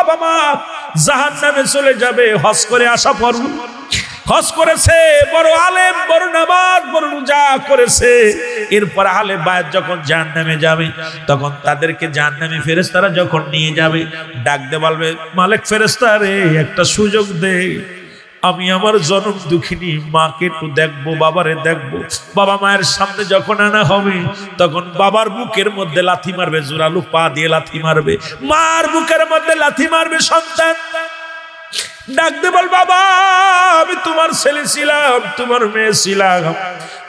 বাবা মা জাহান্নামে চলে যাবে। হজ করে আসা পর হজ করেছে, বড় আলেম, বড় নামাজ, বড় রোজা করেছে, এরপর আলে বায়াত যখন জাহান্নামে যাবে তখন তাদেরকে জাহান্নামী ফেরেশতারা যখন নিয়ে যাবে ডাক দিয়ে বলবে, মালিক ফেরেশতা রে, একটা সুযোগ দে, আমি আমার জনম দুঃখিনী মাকে একটু দেখবো, বাবারে দেখবো। বাবা মায়ের সামনে যখন আনা হবে তখন বাবার বুকের মধ্যে লাথি মারবে, জোরালো পা দিয়ে লাথি মারবে, মার বুকের মধ্যে লাথি মারবে সন্তান। ডাকতে বল, বাবা আমি তোমার ছেলে ছিলাম, তোমার মেয়ে ছিলাম,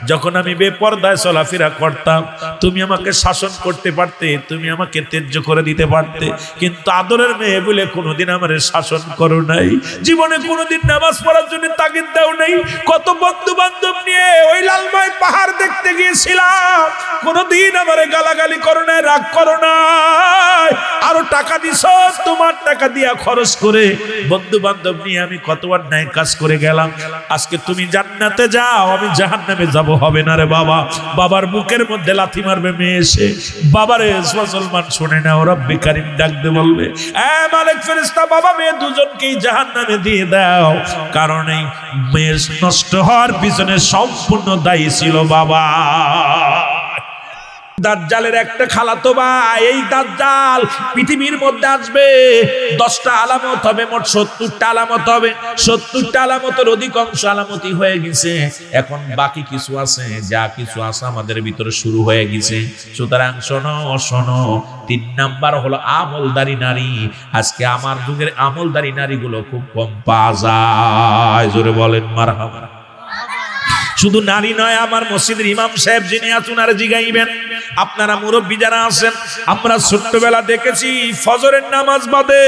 যখন আমি বেপরদায় চলাফেরা করতাম তুমি আমাকে শাসন করতে পারতে, তুমি আমাকে ত্যায্য করে দিতে পারতে, কিন্তু আদরের মেয়ে বলে কোনোদিন আমার শাসন করো নাই, জীবনে কোনোদিন নামাজ পড়ার জন্য তাগিদ দাও নাই। কত বন্ধু বান্ধব নিয়ে ওই লালময় পাহাড় দেখতে গিয়েছিলাম, কোনোদিন আমারে গালাগালি করো নাই, রাগ করো নাই, আরো টাকা দিছ, তোমার টাকা দিয়া খরচ করে বন্ধু বান্ধব নিয়ে আমি কত অন্যায় কাজ করে গেলাম। আজকে তুমি জান্নাতে যাও, আমি জাহান্নামে যাব, হবে না রে বাবা। বাবার বুকের মধ্যে লাথি মারবে মেয়ে এসে, বাবারে মুসলমান শুনে না, রব্বি কারীম ডাকতে বলবে, এ মালিক ফেরেশতা, বাবা মেয়ে দুজনকেই জাহান্নামে দিয়ে দাও, কারণ এই মেয়ে নষ্ট হওয়ার পিছনে সম্পূর্ণ দায়ী ছিল বাবা। দাজ্জালের একটা খালাতো ভাই, এই দাজ্জাল পৃথিবীর মধ্যে আসবে, 10টা আলামত হবে, মোট 70টা আলামত হবে। 70টা আলামতের অধিকাংশ আলামতই হয়ে গেছে, এখন বাকি কিছু আছে, যা কিছু আছে আমাদের ভিতরে শুরু হয়ে গেছে। সুতরাং শোনো শোনো, 3 নাম্বার হলো আমলদারি নারী। আজকে আমার যুগের আমলদারি নারীগুলো খুব কম পাওয়া যায়, জোরে বলেন মারহাবা। শুধু নারী নয়, আমার মসজিদের ইমাম সাহেব যিনি আছেন আর জিগাইবেন, আপনারা মুরব্বী যারা আছেন, আমরা ছোট্টবেলা দেখেছি ফজরের নামাজ বাদে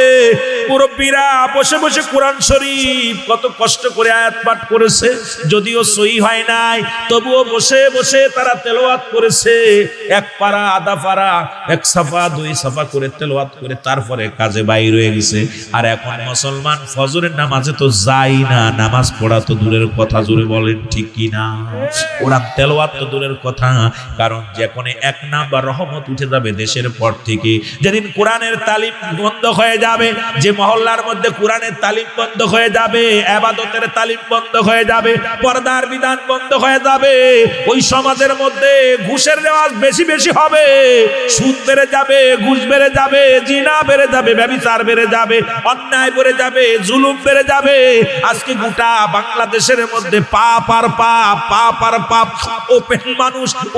মুরব্বীরা বসে বসে কোরআন শরীফ কত কষ্ট করে আয়াত পাঠ করেছে, যদিও সহি হয় নাই তবুও বসে বসে তারা তেলাওয়াত করেছে, 1 পারা, আধা পারা, 1 সাফা 2 সাফা করে তেলাওয়াত করে তারপরে কাজে বাইর হয়ে গেছে। আর এখন মুসলমান ফজরের নামাজে তো যায় না, নামাজ পড়া তো দূরের কথা, জোরে বলেন ঠিক কি না? কোরআন তেলাওয়াত তো দূরের কথা, কারণ যখন 1 নাম্বার রহমত উঠে যাবে দেশের পর থেকে, যেদিন কোরআনের তালিম বন্ধ হয়ে যাবে, যে মহল্লার মধ্যে কোরআনের তালিম বন্ধ হয়ে যাবে, ইবাদতের তালিম বন্ধ হয়ে যাবে, পর্দার বিধান বন্ধ হয়ে যাবে, ওই সমাজের মধ্যে ঘুষের রেওয়াজ বেশি বেশি হবে, সুদ বেড়ে যাবে, ঘুষ বেড়ে যাবে, জিনা বেড়ে যাবে, ব্যভিচার বেড়ে যাবে, অন্যায় বেড়ে যাবে, জুলুম বেড়ে যাবে। আজকে গোটা বাংলাদেশের মধ্যে পাপ আর পাপ, পাপ আর পাপ।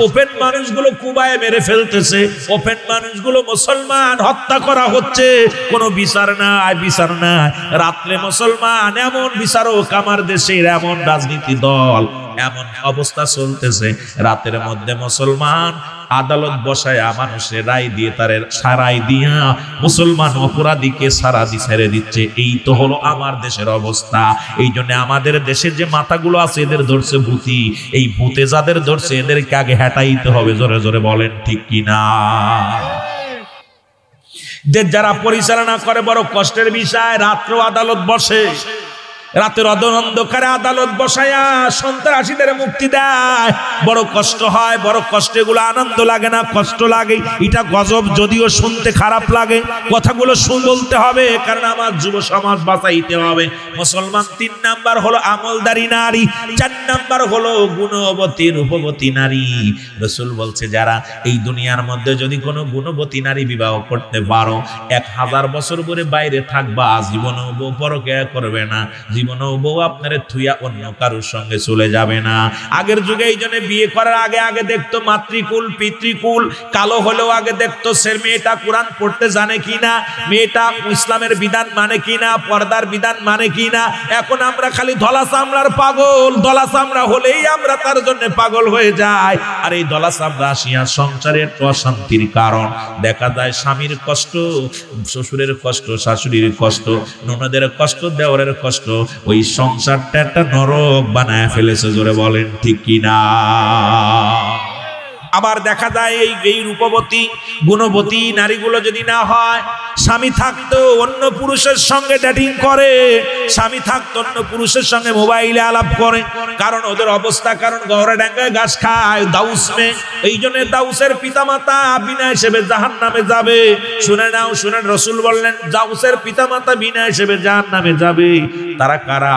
ওপেন মানুষগুলো কুবায় মেরে ফেলতেছে, ওপেন মানুষগুলো মুসলমান হত্যা করা হচ্ছে, কোনো বিচার নাই, বিচার নাই। রাত্রে মুসলমান, এমন বিচারক আমার দেশের, এমন রাজনীতি দল, এমন অবস্থা চলতেছে, রাতের মধ্যে মুসলমান আদালত বসায়া মানুষের রায় দিয়ে তারে সারাই দিয়া মুসলমান অপরাধীকে সারা দি ছেড়ে দিচ্ছে। এই তো হলো আমার দেশের অবস্থা। এই জন্য আমাদের দেশের যে মাথাগুলো আছে এদের ধরছে ভূতি, এই ভূতে যাদের ধরছে এদেরকে আগে হটাইতে হবে, জোরে জোরে বলেন ঠিক কিনা? যারা পরিচালনা করে বড় কষ্টের বিষয়, রাত্র আদালত বসে, রাতের অন্ধকারে আদালত বসায়া সন্ত্রাসীদের মুক্তি দেয়, বড় কষ্ট হয়, বড় কষ্টে গুলো আনন্দ লাগে না, কষ্ট লাগে, এটা গজব, যদিও শুনতে খারাপ লাগে, কথাগুলো বলতে হবে, কারণ আমার যুব সমাজ বাঁচাইতে হবে। মুসলমান 3 নাম্বার হলো আমলদারি নারী, 4 নাম্বার হলো গুণবতী রূপবতী নারী। রাসূল বলছে, যারা এই দুনিয়ার মধ্যে যদি কোনো গুণবতী নারী বিবাহ করতে পারো, 1000 বছর ধরে বাইরে থাকবা, জীবনেও বউ পরকিয়া করবে না, জীবনেও বউ আপনারে থুইয়া অন্য কারোর সঙ্গে চলে যাবে না। আগের যুগে এই জন্য বিয়ে করার আগে দেখতো মাতৃকুল পিতৃকুল, কালো হলেও আগে দেখতো সে মেয়েটা কোরআন পড়তে জানে কিনা, মেয়েটা ইসলামের বিধান মানে কিনা, পর্দার বিধান মানে কিনা। এখন আমরা খালি ধলা চামড়ার পাগল, ধলা চামড়া হলেই আমরা তার জন্য পাগল হয়ে যাই। আর এই ধলা চামড়া আসিয়া সংসারের অশান্তির কারণ। দেখা যায় স্বামীর কষ্ট, শ্বশুরের কষ্ট, শাশুড়ির কষ্ট, ননদের কষ্ট, দেওরের কষ্ট, ওই সংসারটা একটা নরক বানায় ফেলেছে, জোরে বলেন ঠিক কিনা? আবার দেখা যায় এই রূপবতী গুণবতী নারীগুলো যদি না হয়, স্বামী থাকতো অন্য পুরুষের সঙ্গে ডেটিং করে, স্বামী থাকতো অন্য পুরুষের সঙ্গে মোবাইলে আলাপ করে, কারণ ওদের অবস্থা, কারণ গহরে ডাঙ্গায় ঘাস খায় দাউস মেয়ে। এই জন্য দাউসের পিতামাতা বিনা হিসেবে জাহান্নামে যাবে। শুনে নাও, শুনেন, রাসূল বললেন দাউসের পিতামাতা বিনা হিসেবে জাহান্নামে যাবে। তারা কারা?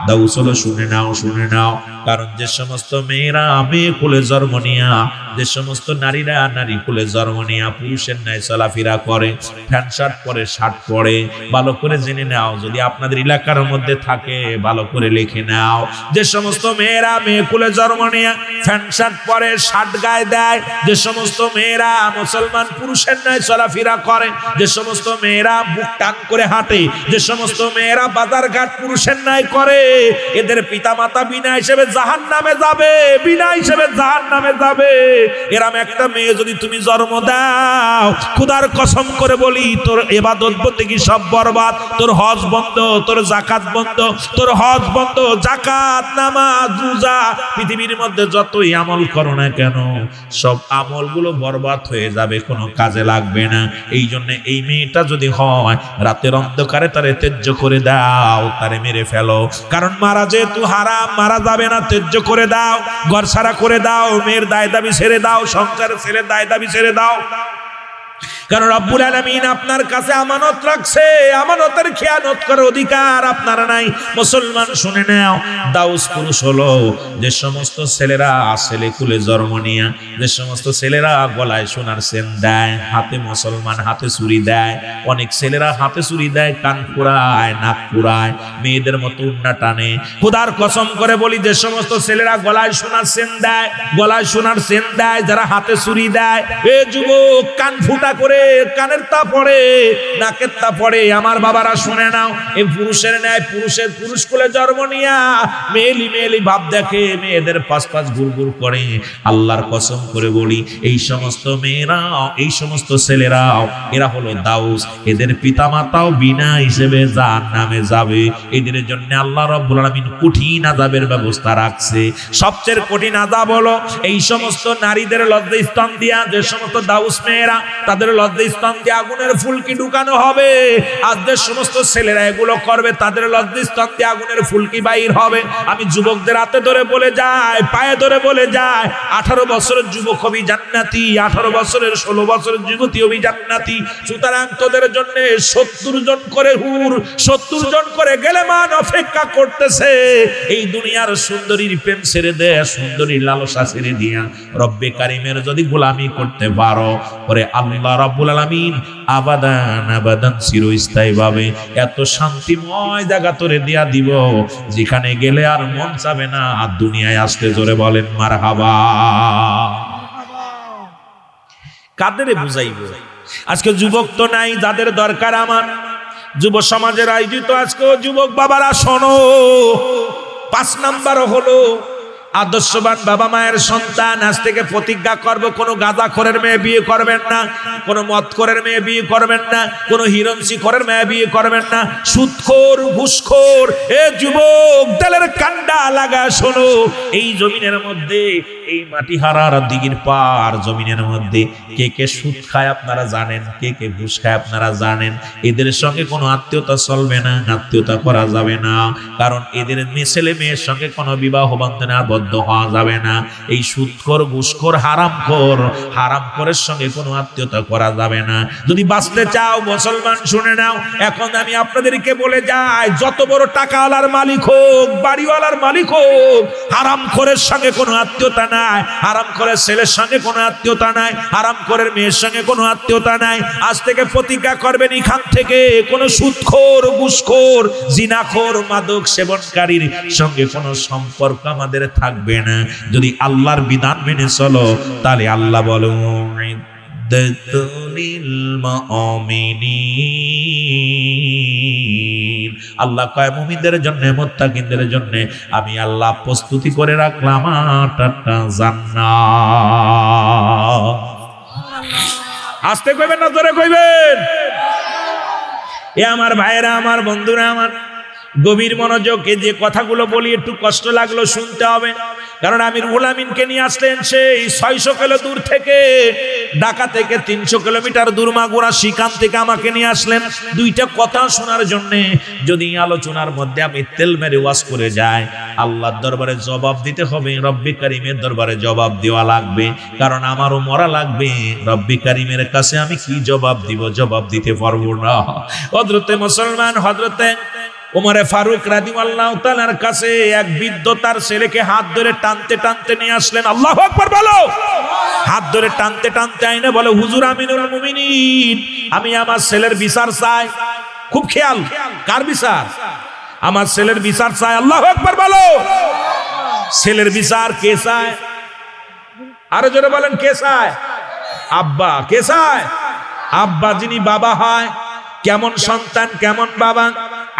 দাউস হলো, শুনে নাও, শুনে নাও, কারণ যে সমস্ত মেয়েরা মেয়ে কুলে জন্ম নিয়া, যে সমস্ত নারীরা নারী কুলে জন্ম নিয়া পুরুষের ন্যায় চলাফেরা করে, প্যান্ট শার্ট পরে, শার্ট পরে, ভালো করে জেনে নাও, যদি আপনাদের এলাকার মধ্যে থাকে ভালো করে লিখে নাও, যে সমস্ত মেয়েরা মেয়ে কুলে জন্ম নিয়া প্যান্ট শার্ট পরে, শার্ট গায়ে দেয়, যে সমস্ত মেয়েরা মুসলমান পুরুষের ন্যায় চলাফেরা করে, যে সমস্ত মেয়েরা বুক টান করে হাঁটে, যে সমস্ত মেয়েরা বাজার ঘাট পুরুষের ন্যায় করে, এদের পিতামাতা বিনা হিসেবে জাহান্নামে যাবে, বিনা হিসেবে জাহান্নামে যাবে। এরম একটা মেয়ে যদি তুমি জন্ম দাও, খোদার কসম করে বলি, তোর ইবাদত বন্দেগী সব বরবাদ, তোর হজ বন্ধ, তোর যাকাত বন্ধ, তোর হজ বন্ধ, যাকাত, নামাজ, রোজা, পৃথিবীর মধ্যে যতই আমল করো না কেন সব আমলগুলো বরবাদ হয়ে যাবে, কোনো কাজে লাগবে না। এই জন্য এই মেয়েটা যদি হয়, রাতের অন্ধকারে তারে ত্যায্য করে দাও, তারে মেরে ফেলো, কারণ মারা যেহেতু হারাম, মারা যাবে না, ত্যায্য করে দাও, ঘর ছাড়া করে দাও, মেয়ের দায় দাবি ছেড়ে দাও, সংসারের ছেলে দায় দাবি ছেড়ে দাও, কারণ রব্বুল আলামিন আপনার কাছে আমানত রাখছে, আমানতের খেয়ানত করার অধিকার আপনার নাই। মুসলমান শুনে নাও, দাউস পুরুষ হলো যে সমস্ত ছেলেরা ছেলে কুলে জন্ম নিয়া, যে সমস্ত ছেলেরা গলায় সোনার চেন দেয়, হাতে মুসলমান হাতে চুরি দেয়, অনেক ছেলেরা হাতে চুরি দেয়, কান পুরায়, নাক পুরায়, মেয়েদের মতো উন্না টানে। খোদার কসম করে বলি, যে সমস্ত ছেলেরা গলায় সোনার চেন দেয়, গলায় সোনার চেন দেয়, যারা হাতে চুরি দেয়, এ যুবক কান ফুটা করে, কানের তা পড়ে, নাকের তা পড়ে, আমার বাবারা শুনে নাও, এই পুরুষের ন্যায় পুরুষ কুলে জন্ম নিয়া মেয়েলি মেয়েলি ভাব দেখে, মেয়েদের পাশ পাশ ঘুরঘুর করে, আল্লাহর কসম করে বলি, এই সমস্ত মেয়েরা, এই সমস্ত ছেলেরাও, এরা হলো দাউস, এদের পিতামাতাও বিনা হিসেবে জাহান্নামে যাবে। এদের জন্য আল্লাহ রাব্বুল আলামিন কঠিন আযাবের ব্যবস্থা রাখছে। সবচেয়ে কঠিন আযাব হলো এই সমস্ত নারীদের লজ্জাস্থান দিয়া, যে সমস্ত দাউস মেয়েরা, তাদের লজ্জাস্থান দিয়ে আগুনের ফুলকি ঢুকানো হবে। আর যে সমস্ত ছেলেরা এগুলো করবে, তাদের লজ্জাস্থান দিয়ে আগুনের ফুলকি বাইর হবে। আমি যুবকদের হাতে ধরে বলে যাই, পায়ে ধরে বলে যাই, 18 বছরের যুবক হবি জান্নাতি, 18 বছরের 16 বছরের যুবতী হবি জান্নাতি। সুতরাং তোদের জন্য 70 জন করে হুর, 70 জন করে গেলেমান অপেক্ষা করতেছে। এই দুনিয়ার সুন্দরীর প্রেম ছেড়ে দে, সুন্দরীর লালসা ছেড়ে দিয়া রব্বে কারিমের যদি গোলামি করতে পারো, পরে আল্লাহ রাব্বুল আলামিন আবাদান আবাদান চিরস্থায়ী ভাবে এত শান্তিময় জায়গা তোরে দিয়া দিব, যেখানে গেলে আর মন চাবে না আর দুনিয়ায় আসতে। জোরে বলেন মারহাবা। কাদেরে বুঝাইব? আজকে যুবক তো নাই, যাদের দরকার আমার যুব সমাজের আয়োজিত আজকে যুবক বাবারা শোনো, 5 নাম্বার হলো আদর্শবান বাবা মায়ের সন্তান। আজ থেকে প্রতিজ্ঞা করব, কোনো গাঁজাখোরের মেয়ে বিয়ে করবেন না, কোনো মদখোরের মেয়ে বিয়ে করবেন না, কোনো হিরণশিখরের মেয়ে বিয়ে করবেন না, সুদখোর, ঘুষখোর। এ যুবক, তেলের কান্ডা লাগা শোনো, এই জমিনের মধ্যে, এই মাটি হারার দিগির পার জমিনের মধ্যে কে কে সুদ খায় আপনারা জানেন, কে কে ঘুষ খায় আপনারা জানেন। এদের সঙ্গে কোনো আত্মীয়তা চলবে না, আত্মীয়তা করা যাবে না, কারণ এদের ছেলে মেয়ের সঙ্গে কোনো বিবাহ বন্ধনে আবদ্ধ হওয়া যাবে না। এই সুদখোর, ঘুষখোর, হারামখোরের সঙ্গে কোনো আত্মীয়তা করা যাবে না। যদি বাঁচতে চাও মুসলমান শুনে নাও, এখন আমি আপনাদেরকে বলে যাই, যত বড় টাকাওয়ালার মালিক হোক, বাড়িওয়ালার মালিক হোক, হারামখোরের সঙ্গে কোনো আত্মীয়তা নাই, হারামখোরের ছেলের সঙ্গে কোনো আত্মীয়তা নাই, হারামখোরের মেয়ের সঙ্গে কোনো আত্মীয়তা নাই। আজ থেকে প্রতিজ্ঞা করবেন, এখান থেকে কোনো সুদখোর, ঘুষখোর, জিনাখোর, মাদক সেবনকারীর সঙ্গে কোনো সম্পর্ক আমাদের থাকবে না। যদি আল্লাহর বিধান মেনে চলো, তাহলে আল্লাহ বলো আল্লাহ কয় মুমিনদের জন্য, মুত্তাকিনদের জন্য আমি আল্লাহ প্রস্তুতি করে রাখলাম একটা জান্নাত। আস্তে কইবেন না জোরে কইবেন? এ আমার ভাইরা, আমার বন্ধুরা, আমার গভীর মনোযোগে যে কথাগুলো বলি একটু কষ্ট লাগলো শুনতে হবে, কারণ আমির রুহুল আমিনকে নিয়ে আসলেন সেই 600 কিলো দূর থেকে, ঢাকা থেকে 300 কিলোমিটার দূর মাগুরা সেখান থেকে আমাকে নিয়ে আসলেন দুইটা কথা শোনার জন্য। যদি আলোচনার মধ্যে আমি তেল মেরে ওয়াজ করে যাই, আল্লাহর দরবারে জবাব দিতে হবে, রব্বি কারিমের দরবারে জবাব দেওয়া লাগবে, কারণ আমারও মরা লাগবে। রব্বি কারিমের কাছে আমি কি জবাব দিব? জবাব দিতে পারবো না। হযরতে মুসলমান হযরতে ওমরে ফারুক রাদিয়াল্লাহু তাআলার কাছে এক বৃদ্ধ তার ছেলেকে হাত ধরে টানতে টানতে নিয়ে আসলেন। আল্লাহু আকবার বলো। হাত ধরে টানতে টানতে আইনে বলে, হুজুর আমিনুল মুমিনিন, আমি আমার ছেলের বিচার চাই। খুব খেয়াল, কার বিচার? আমার ছেলের বিচার চাই। আল্লাহু আকবার বলো। ছেলের বিচার কে চায়? আরো জোরে বলেন, কে চায়? আব্বা। কে চায়? আব্বা। যিনি বাবা হয়, কেমন সন্তান কেমন বাবা।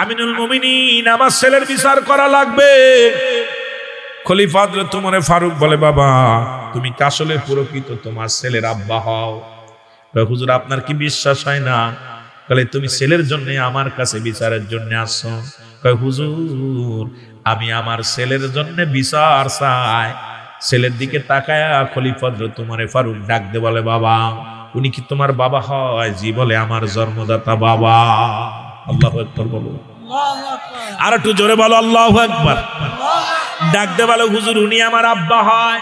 আমিনুল মুমিনিন, আমার ছেলের বিচার করা লাগবে। খলিফা হযরত ওমরে ফারুক বলে, বাবা তুমি কি আসলে প্রকৃত তোমার ছেলের আব্বা হও? হুজুর আপনার কি বিশ্বাস হয় না? বলে, তুমি ছেলের জন্য আমার কাছে বিচারের জন্য আসছো? কয়, হুজুর আমি আমার ছেলের জন্য বিচার চাই। ছেলের দিকে তাকায়া খলিফা হযরত ওমরে ফারুক ডাক দে বলে, বাবা উনি কি তোমার বাবা হয়? জি বলে, আমার জন্মদাতা বাবা। আল্লাহু আকবার বলো। আর একটু জোরে বলো, আল্লাহু আকবার। ডাক দে বলে, হুজুর উনি আমার আব্বা হয়।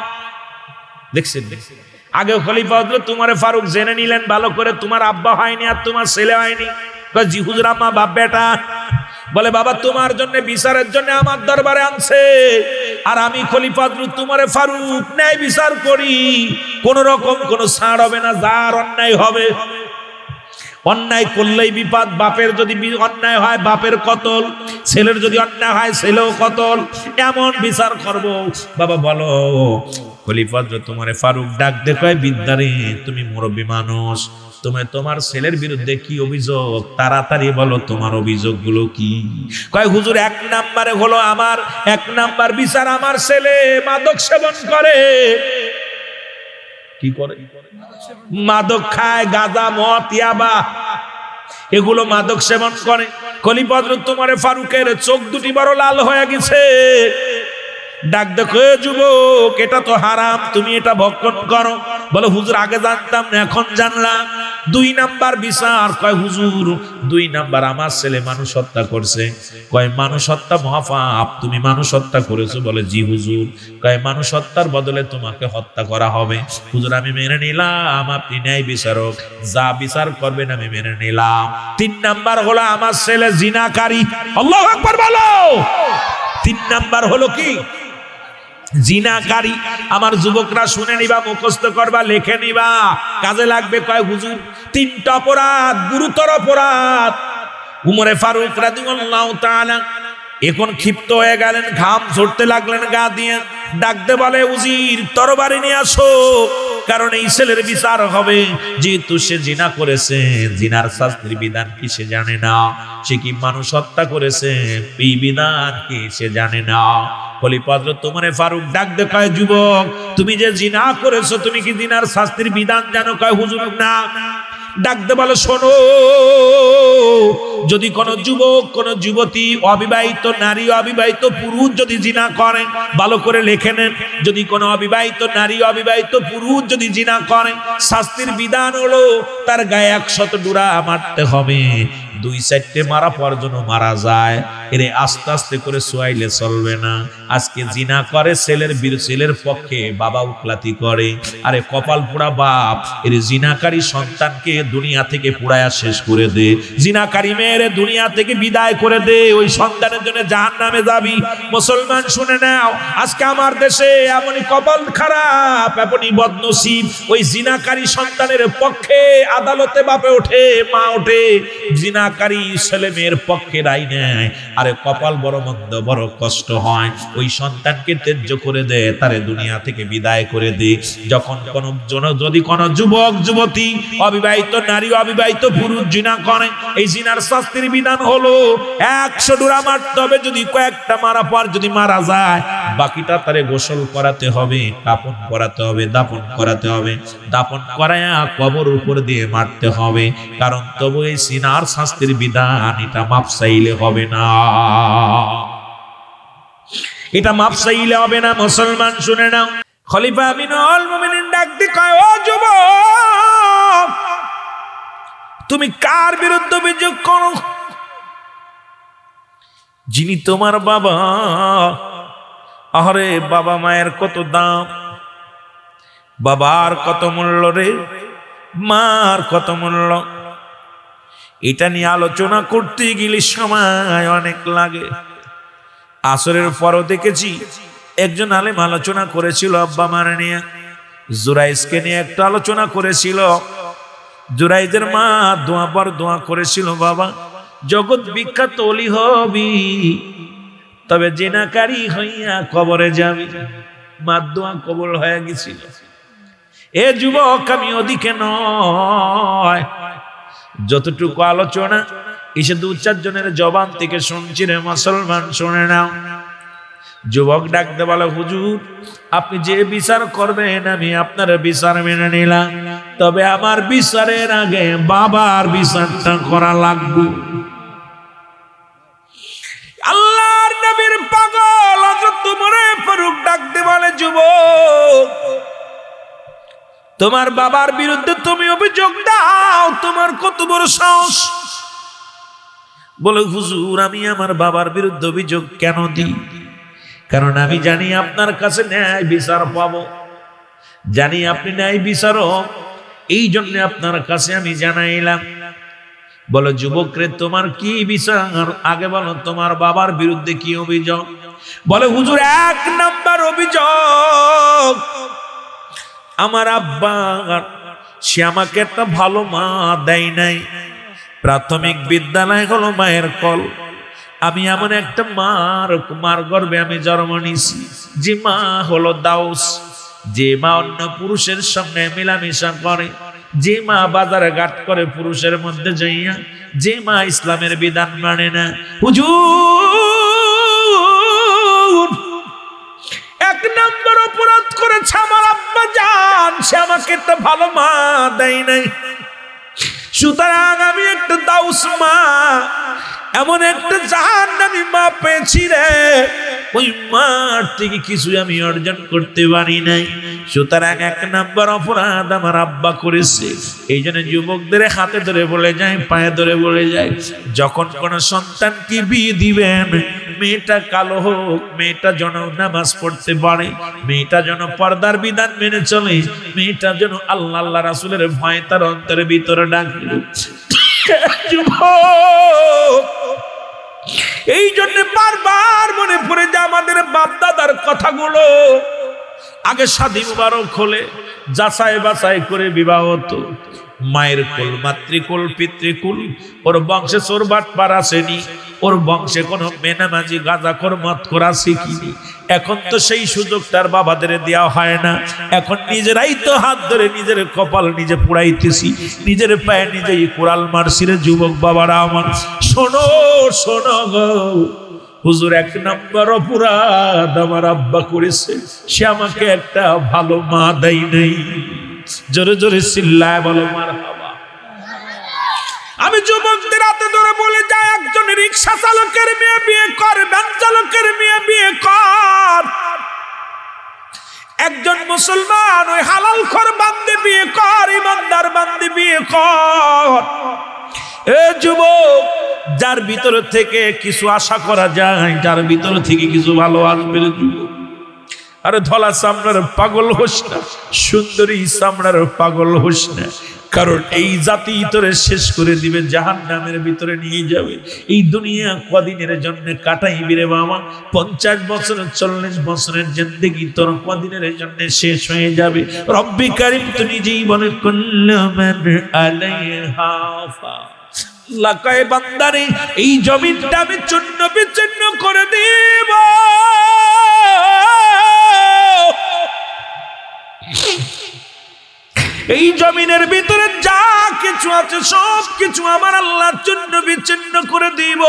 দেখছেন, আগে খলিফা হযরত ওমরে ফারুক জেনে নিলেন ভালো করে, তোমার আব্বা হয়নি আর তোমার ছেলে হয়নি। কয়, জি হুজুর আমার বাপ বেটা। বলে, বাবা তোমার জন্য বিচারের জন্য আমার দরবারে আনছে, আর আমি খলিফা হযরত ওমরে ফারুক ন্যায় বিচার করি, কোন রকম কোন ছাড় হবে না। যার অন্যায় হবে, অন্যায় করলেই বিপদ। বাপের যদি অন্যায় হয় বাপের কতল, ছেলের যদি অন্যায় হয় ছেলেও কতল, এমন বিচার করব। বাবা বলো। খলিফা হযরত ওমরে ফারুক ডাক দে কয়, বিদ্যারে তুমি মুরব্বী মানুষ, তুমি তোমার ছেলের বিরুদ্ধে কি অভিযোগ? তাড়াতাড়ি বলো তোমার অভিযোগগুলো কি? কয়, হুজুর এক নম্বরে হলো আমার, এক নাম্বার বিচার আমার ছেলে মাদক সেবন করে। কি করে? মাদক খায়, গাঁজা মদ ইয়াবা এগুলো মাদক সেবন করে। খলিফা হযরত ওমরে ফারুকের চোখ দুটি বড় লাল হয়ে গেছে। ডাক দেখো, যুবক এটা তো হারাম, তুমি এটা ভক্ষণ করো। বলে, হুজুর আগে জানতাম না, এখন জানলাম। 2 নাম্বার বিচার। কয়, হুজুর 2 নাম্বার আমার ছেলে মানুষ হত্যা করছে। কয়, মানুষ হত্যা মহাপাপ, তুমি মানুষ হত্যা করেছো? বলে, জি হুজুর। কয়, মানুষ হত্যার বদলে তোমাকে হত্যা করা হবে। হুজুর আমি মেনে নিলাম, আপনি ন্যায় বিচারক, যা বিচার করবেন আমি মেনে নিলাম। 3 নাম্বার হলো আমার ছেলে জিনাকারী। আল্লাহু আকবার বলো। 3 নাম্বার হলো কি? জিনাকারী। আমার যুবকরা শুনে নিবা, মুখস্থ করবা, লিখে নিবা, কাজে লাগবে। কয়, হুজুর 3টা অপরাধ, গুরুতর অপরাধ। ওমরে ফারুক রাদিয়াল্লাহু তাআলা এখন ক্ষিপ্ত হয়ে গেলেন, ঘাম ঝরতে লাগলেন গা দিয়ে। ডাকতে বলে, উজির তরবারি নিয়ে আসো, কারণ এই ছেলের বিচার হবে। যেহেতু সে জিনা করেছে, জিনার শাস্তির বিধান কি সে জানে না? সে কি মানুষ হত্যা করেছে, এই বিধান কি সে জানে না? খলিফা হযরত ওমরে ফারুক ডাক দে কয়, যুবক তুমি যে জিনা করেছো, তুমি কি জিনার শাস্তির বিধান জানো? কয়, হুজুর না। ডাক দে বলে, শোনো, যদি কোন যুবক কোন যুবতী, অবিবাহিত নারী অবিবাহিত পুরুষ যদি জিনা করে, ভালো করে লিখে নেন, যদি কোন অবিবাহিত নারী অবিবাহিত পুরুষ যদি জিনা করে, শাস্তির বিধান হলো তার গায়ে 100 ডুরা মারতে হবে। 2-4টে মারা পর যেন মারা যায়। এরে আস্তে আস্তে করে সোয়াইলে চলবে না। আজকে জিনা করে ছেলের পক্ষে বাবা উকলাতি করে। আরে কপাল পোড়া বাপ, এর জিনাকারী সন্তানকে দুনিয়া থেকে পুড়ায়া শেষ করে দে, জিনাকারী মেয়ের দুনিয়া থেকে বিদায় করে দে, ওই সন্তানের জন্য জাহান্নামে যাবি। মুসলমান শুনে নাও, আজকে আমার দেশে এমনই কপাল খারাপ, এমনই বদনসিব, ওই জিনাকারী সন্তানের পক্ষে আদালতে বাপে ওঠে, মা ওঠে, জিনাকারী ছেলে মেয়ের পক্ষে রায় নেয়। আরে কপাল বড় মন্দ, বড় কষ্ট হয়। ওই সন্তানকে ত্যায্য করে দে, তারে দুনিয়া থেকে বিদায় করে দে। যখন যদি কোন যুবক যুবতী, অবিবাহিত নারী অবিবাহিত পুরুষ জিনা করে, এই জিনার শাস্তির বিধান হলো 100 ডুরা মারতে হবে। যদি কয়েকটা মারা পর যদি মারা যায়, বাকিটা তারে গোসল করাতে হবে, কাপন করাতে হবে, দাপন করাতে হবে। দাপন করায়া কবর উপর দিয়ে মারতে হবে, কারণ তবু এই সিনার শাস্তির বিধান এটা মাপ চাইলে হবে না, এটা মাপ চাইলে হবে না। মুসলমান শুনে নাও, খলিফা আমিনুল মুমিনিন ডাক দিয়ে কয়, ও যুবক, তুমি কার বিরুদ্ধে অভিযোগ করো? যিনি তোমার বাবা। আরে বাবা মায়ের কত দাম, বাবার কত মূল্য রে, মার কত মূল্য। এটা নিয়ে আলোচনা করতে গেলে সময় অনেক লাগে। আসরের পরও দেখেছি একজন আলেম আলোচনা করেছিল আব্বা মার নিয়ে, জুরাইজকে নিয়ে একটা আলোচনা করেছিল। জুরাইজের মা দোয়া পর দোয়া করেছিল, বাবা জগৎ বিখ্যাত অলি হবি, তবে জেনাকারী হইয়া কবরে যাবি। মা দোয়া কবুল হয়ে গেছিল। এ যুবক, আমি ওদিকে নয়, যতটুকু আলোচনা এসে 2-4 জনের জবান থেকে শুনছি রে মুসলমান শুনে নাও। যুবক ডাকতে বলে, হুজুর আপনি যে বিচার করবেন আমি আপনার বিচার মেনে নিলাম, তবে আমার বিচারের আগে বাবার বিচারটা করা লাগবে। আল্লাহর নবীর পাগল হযরত ওমর ফারুক ডাকতে বলে, যুবক তোমার বাবার বিরুদ্ধে তুমি অভিযোগ দাও, তোমার কত বড় সাহস? বলে, হুজুর আমি আমার বাবার বিরুদ্ধে অভিযোগ কেন দিই? কারণ আমি জানি আপনার কাছে ন্যায় বিচার পাবো, জানি আপনি ন্যায় বিচারক, এই জন্য আপনার কাছে আমি জানাইলাম। বলো, যুবক রে তোমার কি বিচার? আগে বলো তোমার বাবার বিরুদ্ধে কি অভিযোগ? বলে, হুজুর 1 নাম্বার অভিযোগ, আমার আব্বা সে আমাকে একটা ভালো মা দেয় নাই। প্রাথমিক বিদ্যালয় হলো মায়ের কল। আমি এমন একটা মার গর্ভে আমি জন্ম নিয়েছি, যে মা হলো দাউস, যে মা অন্য পুরুষের সঙ্গে মেলামেশা করে, যে মা বাজারে ঘাট করে পুরুষের মধ্যে যাইয়া, যে মা ইসলামের বিধান মানে না। হুজুর 1 নম্বর অপরাধ করেছে আমার আব্বা জান, সে আমাকে একটা ভালো মা দেয় নাই। সুতরাং আমি একটা দাউস মা, এমন একটা জাহান্নামী মা পেয়েছি রে, ওই মার থেকে কিছু আমি অর্জন করতে পারি নাই। সুতরাং 1 নম্বর অপরাধ আমার আব্বা করেছে। এই জন্য যুবকদের হাতে ধরে বলে যায়, পায়ে ধরে বলে যায়, যখন কোন সন্তানকে বিয়ে দিবেন, মেয়েটা কালো হোক, মেয়েটা যেন নামাজ পড়তে পারে, মেয়েটা যেন পর্দার বিধান মেনে চলে, মেয়েটা যেন আল্লাহ আল্লাহ রাসূলের ভয় তার অন্তরের ভিতরে ডাকে। এই জন্য বারবার মনে পড়ে যে আমাদের বাপ দাদার কথাগুলো। আগে শাদী মুবারক হলে যাচাই বাছাই করে বিবাহ হতো। মায়ের কুল, মাতৃকুল, পিতৃকুল, ওর বংশে চোর বাটপার আসেনি, ওর বংশে কোনো বেনামাজি গাঁজাখোর মদখোর আছে কিনি। এখন তো সেই সুযোগটার বাবাদের দেওয়া হয় না। এখন নিজেরাই তো হাত ধরে নিজের কপাল নিজে পুড়াইতেছি, নিজের পায়ে নিজেই কুড়াল মারছি রে যুবক বাবারা আমার। শোনো শোনো গো, হুজুর 1 নম্বর অপরাধ আমার আব্বা করেছে, সে আমাকে একটা ভালো মা দেয় নাই। জোরে জোরে চিল্লায় বলো মারহাবা। আমি যুবকদের হাতে ধরে বলে যাই, একজন রিক্সা চালকের মেয়ে বিয়ে কর, ভ্যান চালকের মেয়ে বিয়ে কর, একজন মুসলমান ওই হালাল খোর বান্দে বিয়ে কর, ইমানদার বান্দে বিয়ে কর। এ যুবক, যার ভিতর থেকে কিছু আশা করা যায়, যার ভিতর থেকে কিছু ভালো আসবে রে যুবক। আরে ধলা চামড়ার পাগল হোস না, সুন্দরী চামড়ার পাগল হোস না, কারণ এই জাতি তোরে শেষ করে দিবে, জাহান্নামের ভিতরে নিয়ে যাবে। এই দুনিয়া কদিনের জন্য কাটাইবি রে বাবা? 50 বছর 40 বছরের জিন্দেগি তোর কদিনের জন্য শেষ হয়ে যাবে। রব্বি কারীম তো নিজেই বলে, কুল্লু মান আলাইহা ফান। লাকায়ে বান্দারে, এই জমিনটা আমি চূর্ণ বিচূর্ণ করে দিব। এই জমিনের ভিতরে যা কিছু আছে সব কিছু আমার আল্লাহ চূর্ণ বিচূর্ণ করে দিব।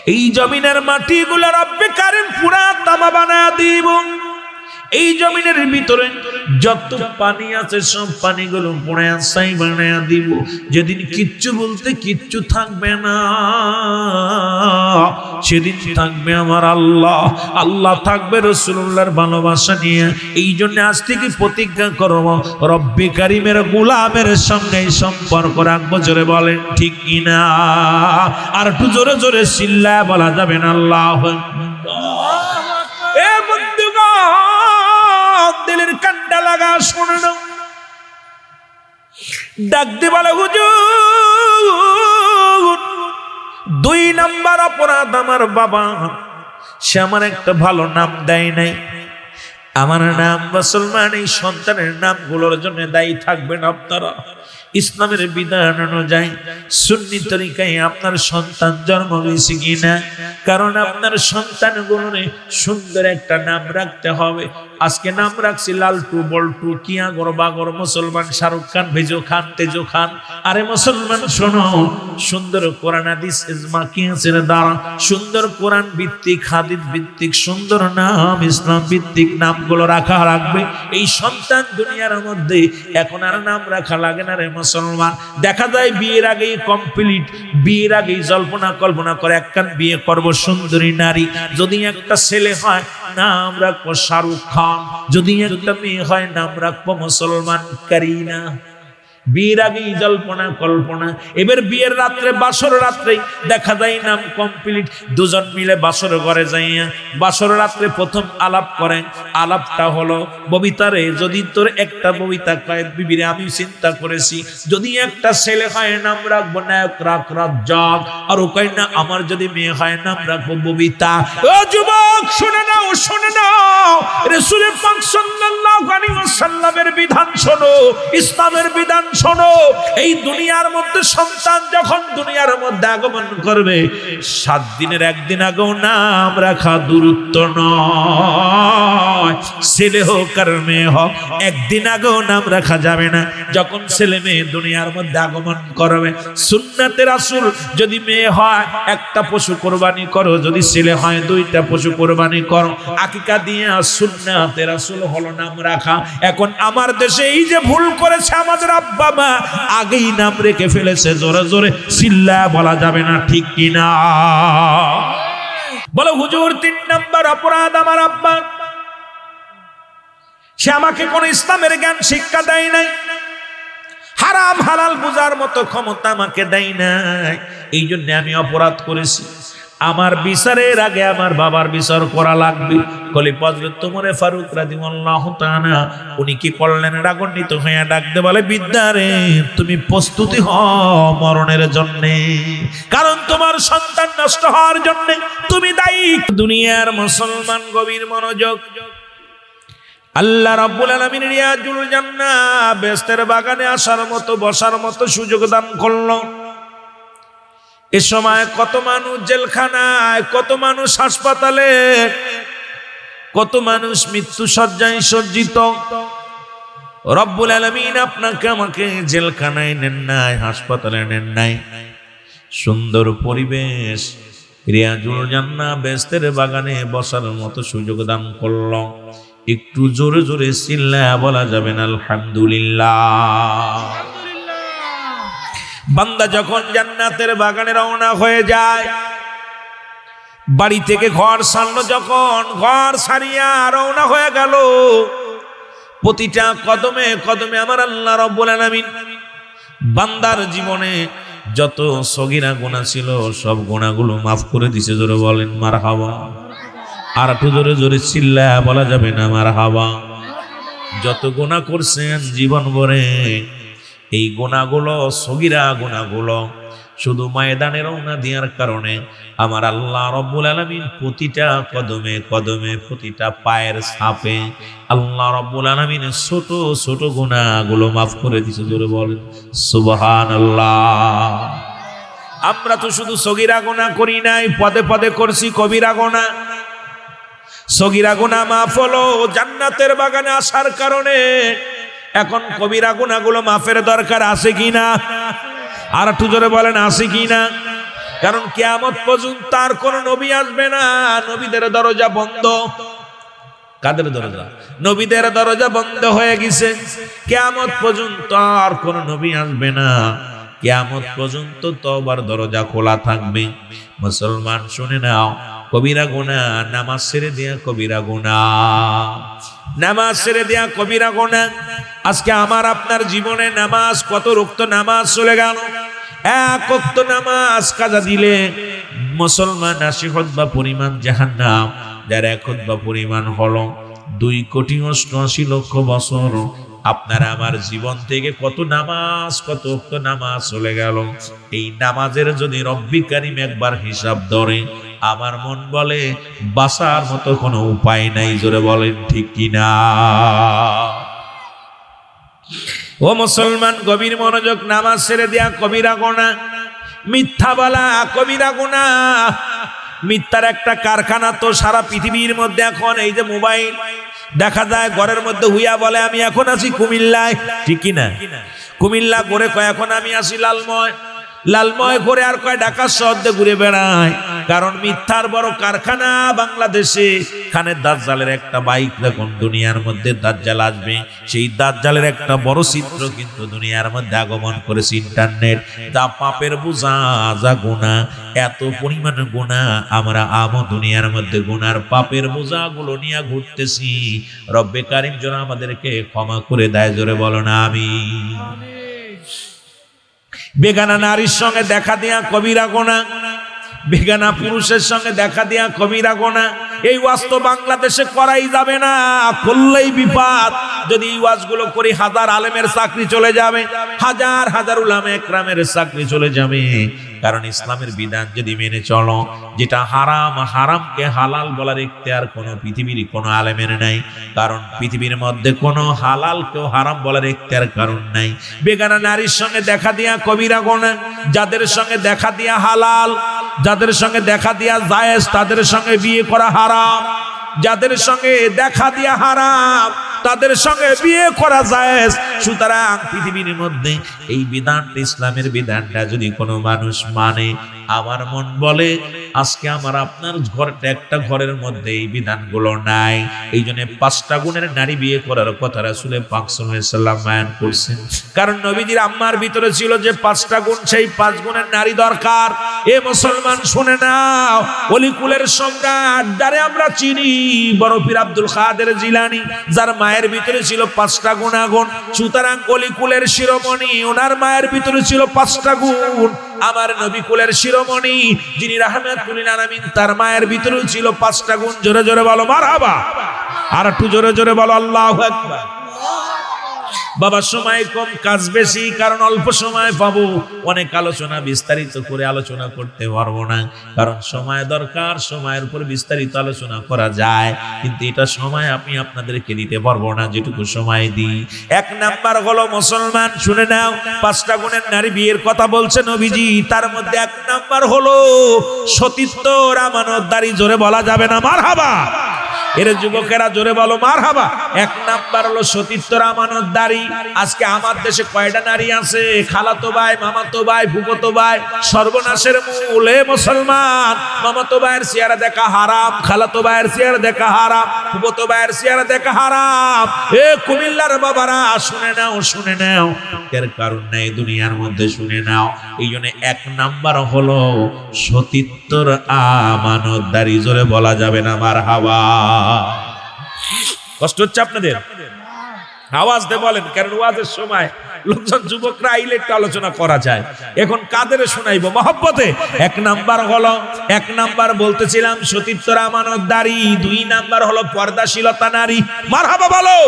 এই জমিনের মাটিগুলো রব্বে কারিম পুরা তামা বানায়া দিব। এই জমিনের ভিতরে যত পানি আছে সব পানিগুলো পুড়ে ছাই বানায়া দিব। যেদিন কিচ্ছু বলতে কিচ্ছু থাকবে না, সেদিন থাকবে আমার আল্লাহ, আল্লাহ থাকবে রাসূলুল্লাহর ভালোবাসা নিয়ে। এই জন্য আজ থেকে প্রতিজ্ঞা করব, রব্বে কারিমের গোলামের সঙ্গে সম্পর্ক রাখবো। জোরে বলেন ঠিক কিনা? আর একটু জোরে জোরে চিল্লায় বলা যাবে না আল্লাহু আকবার। এ বন্ধুগণ, দিলের কান্ডা লাগা শুনে নাও। ডাক দিয়ে বলে, হুজুর 2 নাম্বার অপরাধ আমার বাবা, সে আমার একটা ভালো নাম দেয় নাই। আমার নাম মুসলমান, এই সন্তানের নামগুলোর জন্য দায়ী থাকবেন আপনারা। ইসলামের বিধান অনুযায়ী সুন্নি তরিকায় আপনার সন্তান জন্ম হয়েছে কিনা, কারণ আপনার সন্তানগুলোরে সুন্দর একটা নাম রাখতে হবে। আজকে নাম রাখছি লালটু, বল্টু, কিয়া গরবাগর। মুসলমান শাহরুখ খান, ভেজো খান, তেজো খান। আরে মুসলমান শোনো, সুন্দর কোরআন হাদিস ইজমা কিয়াসের দ্বারা সুন্দর কোরআন ভিত্তিক, হাদিস ভিত্তিক সুন্দর নাম, ইসলাম ভিত্তিক নামগুলো রাখা রাখবে। এই সন্তান দুনিয়ার মধ্যে এখন আর নাম রাখা লাগে না রে মুসলমান। দেখা যায় বিয়ের আগেই কমপ্লিট, বিয়ের আগেই জল্পনা কল্পনা করে একখান বিয়ে করব সুন্দরী নারী। যদি একটা ছেলে হয় নাম রাখবো শাহরুখ খান, যদি একটা মেয়ে হয় নাম রাখবো মুসলমান কারিনা। বিয়ের আগেই জল্পনা কল্পনা। এবার বিয়ের রাত্রে, বাসর রাত্রে দেখা যায় নাম কমপ্লিট। দুজন মিলে বাসর ঘরে যাইয়া বাসর রাত্রে প্রথম আলাপ করেন। আলাপটা হলো, ববিতারে যদি তোর একটা ববিতা কয়, বিবিরে আমি চিন্তা করেছি যদি একটা ছেলে হয় নাম রাখবো নায়ক রাজ্জাক, আর ও কয় না আমার যদি মেয়ে হয় নাম রাখবো ববিতা। ও যুবক শুনে নাও, শুনে নাও, রাসূল পাক সাল্লাল্লাহু আলাইহি ওয়াসাল্লামের বিধান শোনো, ইসলামের বিধান শোনো। এই দুনিয়ার মধ্যে সন্তান যখন দুনিয়ার মধ্যে আগমন করবে, 7 দিনের একদিন আগেও নাম রাখা দূরত্ব নয়। ছেলে হোক আর মেয়ে হোক, একদিন আগেও নাম রাখা যাবে না। যখন ছেলে মেয়ে দুনিয়ার মধ্যে আগমন করবে, সুন্নাতে রাসূল যদি মেয়ে হয় একটা পশু কোরবানি করো, যদি ছেলে হয় 2টা পশু কোরবানি করো। আকিকা দিয়ে সুন্নাতে রাসূল হলো নাম রাখা। এখন আমার দেশে এই যে ভুল করেছে আমাদের আব্বা মা, আগেই নাম রেখে ফেলেছে। জোরে জোরে চিল্লা বলা যাবে না ঠিক কিনা? বলো হুজুর 3 নাম্বার অপরাধ আমার আব্বা, সে আমাকে কোন ইসলামের জ্ঞান শিক্ষা দেয় নাই, হারাম হালাল বুঝার মতো ক্ষমতা আমাকে দেয় নাই। এই জন্য আমি অপরাধ করেছি। আমার বিচারের আগে আমার বাবার বিচার করা লাগবে। খলিফা হযরত ওমর ফারুক রাদিয়াল্লাহু তাআলা উনি কি করলেন? রাগান্বিত হয়ে ডাকতে বলে, বিদ্যারে তুমি প্রস্তুতি হও মরণের জন্য, কারণ তোমার সন্তান নষ্ট হওয়ার জন্য তুমি দায়ী। দুনিয়ার মুসলমান গভীর মনোযোগ। আল্লাহ রাব্বুল আলামিন রিয়াজুল জান্নাহ বেহেশতের বাগানে আসার মতো, বসার মতো সুযোগ দান করলো। এ সময় কত মানুষ জেলখানায়, কত মানুষ হাসপাতালে, কত মানুষ মৃত্যু শয্যায় সজ্জিত। রব্বুল আলামিন আপনাকে আমাকে জেলখানায় নেন নাই, হাসপাতালে নেন নাই। সুন্দর পরিবেশ, রিয়াজুল জান্নাহ বেহেশতের বাগানে বসার মতো সুযোগ দান করলো। একটু জোরে জোরে চিল্লায়া বলা যাবে না আলহামদুলিল্লাহ। বান্দা যখন জান্নাতের বাগানে রওনা হয়ে যায়, বাড়ি থেকে ঘর ছাড়লো, যখন ঘর ছাড়িয়া রওনা হয়ে গেল, প্রতিটা কদমে কদমে আমার আল্লাহ রাব্বুল আলামিন বান্দার জীবনে যত সগীরা গুনাহ ছিল সব গুনাহগুলো মাফ করে দিয়েছে। জোরে বলেন মারহাবা। আর একটু জোরে জোরে চিল্লায়া বলা যাবে না মারহাবা। যত গুনাহ করছেন জীবন ভরে, এই গুনাহগুলো, সগীরা গুনাহগুলো শুধু ময়দানে রওনা দেওয়ার কারণে আমার আল্লাহ রাব্বুল আলামিন প্রতিটা কদমে কদমে, প্রতিটা পায়ের ছাপে আল্লাহ রাব্বুল আলামিন ছোট ছোট গুনাহগুলো মাফ করে দিয়েছে। জোরে বলেন সুবহানাল্লাহ। আমরা তো শুধু সগীরা গুনাহ করি নাই, পদে পদে করছি কবিরা গুনাহ। সগীরা গুনাহ মাফ হলো জান্নাতের বাগানে আসার কারণে। এখন কবিরা গুনাহগুলো মাফের দরকার আছে কিনা? আর একটু জোরে বলেন আছে কিনা? কারণ কিয়ামত পর্যন্ত আর কোন নবী আসবে না, নবীদের দরজা বন্ধ। কাদের দরজা? নবীদের দরজা বন্ধ হয়ে গেছে। কিয়ামত পর্যন্ত আর কোন নবী আসবে না, কিয়ামত পর্যন্ত তওবার দরজা খোলা থাকবে। মুসলমান শুনে নাও, কবিরা গুনাহ, নামাজ ছেড়ে দেয়া কবিরা গুনাহ, নামাজ ছেড়ে দেয়া কবিরা গুনাহ। আজকে আমার আপনার জীবনে নামাজ, কত রক্ত নামাজ চলে গেল। এক ওয়াক্ত নামাজ কাজা দিলে মুসলমান ৮০ খুতবা পরিমাণ জাহান্নাম, যার এক খুতবা পরিমাণ হলো ২,৮৮,০০,০০০ বছর। আপনার আমার জীবন থেকে কত নামাজ, কত ওয়াক্ত নামাজ চলে গেল। এই নামাজের যদি রব্বি কারীম একবার হিসাব ধরে, আমার মন বলে বাঁচার মতো কোনো উপায় নাই। জোরে বলেন ঠিক কিনা? ও মুসলমান, গভীর মনোযোগ। নামাজ ছেড়ে দেয়া কবিরা গুনাহ, মিথ্যা বলা কবিরা গুনাহ। মিথ্যার একটা কারখানা তো সারা পৃথিবীর মধ্যে এখন। এই যে মোবাইল, দেখা যায় ঘরের মধ্যে হুইয়া বলে আমি এখন আছি কুমিল্লায়, ঠিক কিনা? কুমিল্লা করে কয় এখন আমি আছি লালময়, লালময় করে আর কয় ঢাকা শহরে ঘুরে বেড়ায়। কারণ মিথ্যার বড় কারখানা বাংলাদেশে। খানে দাজ্জালের একটা বাইক, দেখুন দুনিয়ার মধ্যে দাজ্জাল আসবে, সেই দাজ্জালের একটা বড় চিত্র কিন্তু দুনিয়ার মধ্যে আগমন করেছে ইন্টারনেট। যা পাপের বোঝা, যা গুনাহ, এত পরিমাণ গুনাহ, আমরা আমও দুনিয়ার মধ্যে গুনার পাপের বোঝাগুলো নিয়ে ঘুরতেছি। রব্বে কারীম যেন আমাদেরকে ক্ষমা করে দেয়। জোরে বলো না আমিন। বেগানা নারীর সঙ্গে দেখা দেয়া কবিরা গুনাহ, বেগানা পুরুষের সঙ্গে দেখা দেয়া কবিরা গুনাহ। এই ওয়াজ তো বাংলাদেশে করাই যাবে না, করলেই বিপদ। যদি এই ওয়াজগুলো করি, হাজার আলেমের চাকরি চলে যাবে, হাজার হাজার উলামা একরামের চাকরি চলে যাবে। কারণ ইসলামের বিধান যদি মেনে চলো, যেটা হারাম, হারামকে হালাল বলার ইখতিয়ার কোনো পৃথিবীর কোনো আলেমের নাই। কারণ পৃথিবীর মধ্যে কোনো হালালকেও হারাম বলার ইখতিয়ার কারণ নাই। বেগানা নারীর সঙ্গে দেখা দেয়া কবিরা গুনাহ, যাদের সঙ্গে দেখা দেয়া হালাল, যাদের সঙ্গে দেখা দেয়া জায়েজ, তাদের সঙ্গে বিয়ে করা হারাম। যাদের সঙ্গে দেখা দেয়া হারাম, তাদের সঙ্গে বিয়ে করা জায়েজ। সুতরাং পৃথিবীর মধ্যে এই বিধানটা, ইসলামের বিধানটা যদি কোনো মানুষ মানে, আমার মন বলে আজকে আমার আপনার ঘরটা, একটা ঘরের মধ্যে এই বিধানগুলো নাই। এই জন্য ৫টা গুণের নারী বিয়ে করার কথা রাসূল পাক সাল্লাল্লাহু আলাইহি ওয়াসাল্লাম বয়ান করছেন। কারণ নবীজির আম্মার ভিতরে ছিল যে ৫টা গুণ, সেই ৫ গুণের নারী দরকার। এ মুসলমান শুনে নাও, অলিকুলের সম্রাট যারে আমরা চিনি, বড় পীর আব্দুল কাদের জিলানী, যার মায়ের ভিতরে ছিল ৫টা গুণাগুণ। সুতরাং অলিকুলের শিরোমণি, ওনার মায়ের ভিতরে ছিল ৫টা গুণ। আমার নবী কুলের শিরোমণি যিনি রাহমাতুল লিল আলামিন, তার মায়ের ভিতরে ছিল ৫টা গুণ। জোরে জোরে বলো মারহাবা, আর একটু জোরে জোরে বলো আল্লাহু আকবার। বাবা সময় কম, কাজ বেশি, কারণ অল্প সময় পাবো। অনেক আলোচনা বিস্তারিত করে আলোচনা করতে পারবো না, কারণ সময় দরকার। সময়ের উপর বিস্তারিত আলোচনা করা যায়, কিন্তু এটা সময় আমি আপনাদেরকে দিতে পারবো না যেটুকু সময় দিই। ১ নাম্বার হলো মুসলমান শুনে নাও, ৫টা গুণের নারী বিয়ের কথা বলছে নবীজি। তার মধ্যে ১ নাম্বার হলো সতীত্ব, আমানতদারি। জোরে বলা যাবে না মারহাবা? এর যুবকেরা জোরে বলো মারহাবা। ১ নাম্বার হলো সতীত্ব, আমানতদারি। আজকে আমার দেশে কয়টা নারী আছে? খালাতো ভাই, মামাতো ভাই, ফুফাতো ভাই। সর্বনাশের মূল এ মুসলমান, মামাতো ভাইয়ের চেহারা দেখা হারাম, খালাতো ভাইয়ের চেহারা দেখা হারাম, ফুফাতো ভাইয়ের চেহারা দেখা হারাম। এ কুমিল্লার বাবারা শুনে নাও, শুনে নাও, এর কারণ নাই দুনিয়ার মধ্যে, শুনে নাও। এই জন্য ১ নাম্বার হলো সতীত্বর আমানতদারি। জোরে বলা যাবে না মারহাবা? কষ্ট হচ্ছে আপনাদের? আওয়াজ দিয়ে বলেন, কারণ ওয়াজের সময় লোকজন, যুবকরা আইলে একটু আলোচনা করা যায়। এখন কাদের শোনাইবো? মহব্বতে। ১ নাম্বার হলো, ১ নাম্বার বলতেছিলাম সতীত্বর আমানতদারি। ২ নাম্বার হলো পর্দাশীলতা নারী। মারহাবা বলো,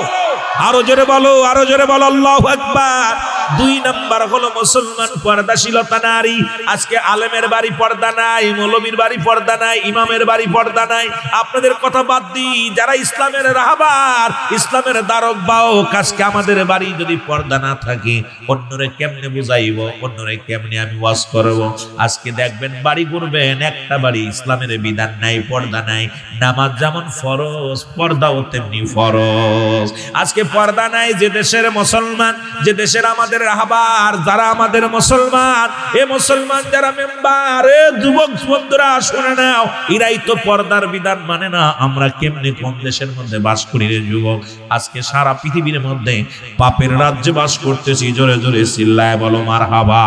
আরো জোরে বলো, আরো জোরে বলো আল্লাহু আকবার। ২ নাম্বার হলো মুসলমান পর্দাশীলতা নারী। আজকে আলেমের বাড়ি পর্দা নাই, মৌলবীর বাড়ি পর্দা নাই, ইমামের বাড়ি পর্দা নাই। আপনাদের কথা বাদ দিই, যারা ইসলামের রাহবার, ইসলামের দারক বাহক, আজকে আমাদের বাড়ি যদি পর্দা না থাকে, অন্যরে কেমনে বুঝাইব? অন্যরে কেমনে আমি ওয়াজ করব? আজকে দেখবেন বাড়ি করবেন, একটা বাড়ি ইসলামের বিধান নাই, পর্দা নাই। নামাজ যেমন ফরজ, পর্দাও তেমনি ফরজ। আজকে পর্দা নাই যে দেশের মুসলমান, যে দেশের আমাদের অন্তরের আহ্বার যারা আমাদের মুসলমান, এ মুসলমান যারা মেম্বার, এ যুবক বন্ধুরা শুনে নাও, এরাই তো পর্দার বিধান মানে না। আমরা কেমনে কোন দেশের মধ্যে বাস করি রে যুবক? আজকে সারা পৃথিবীর মধ্যে পাপের রাজ্যে বাস করতেছি। জোরে জোরে চিল্লায় বলো মারহাবা।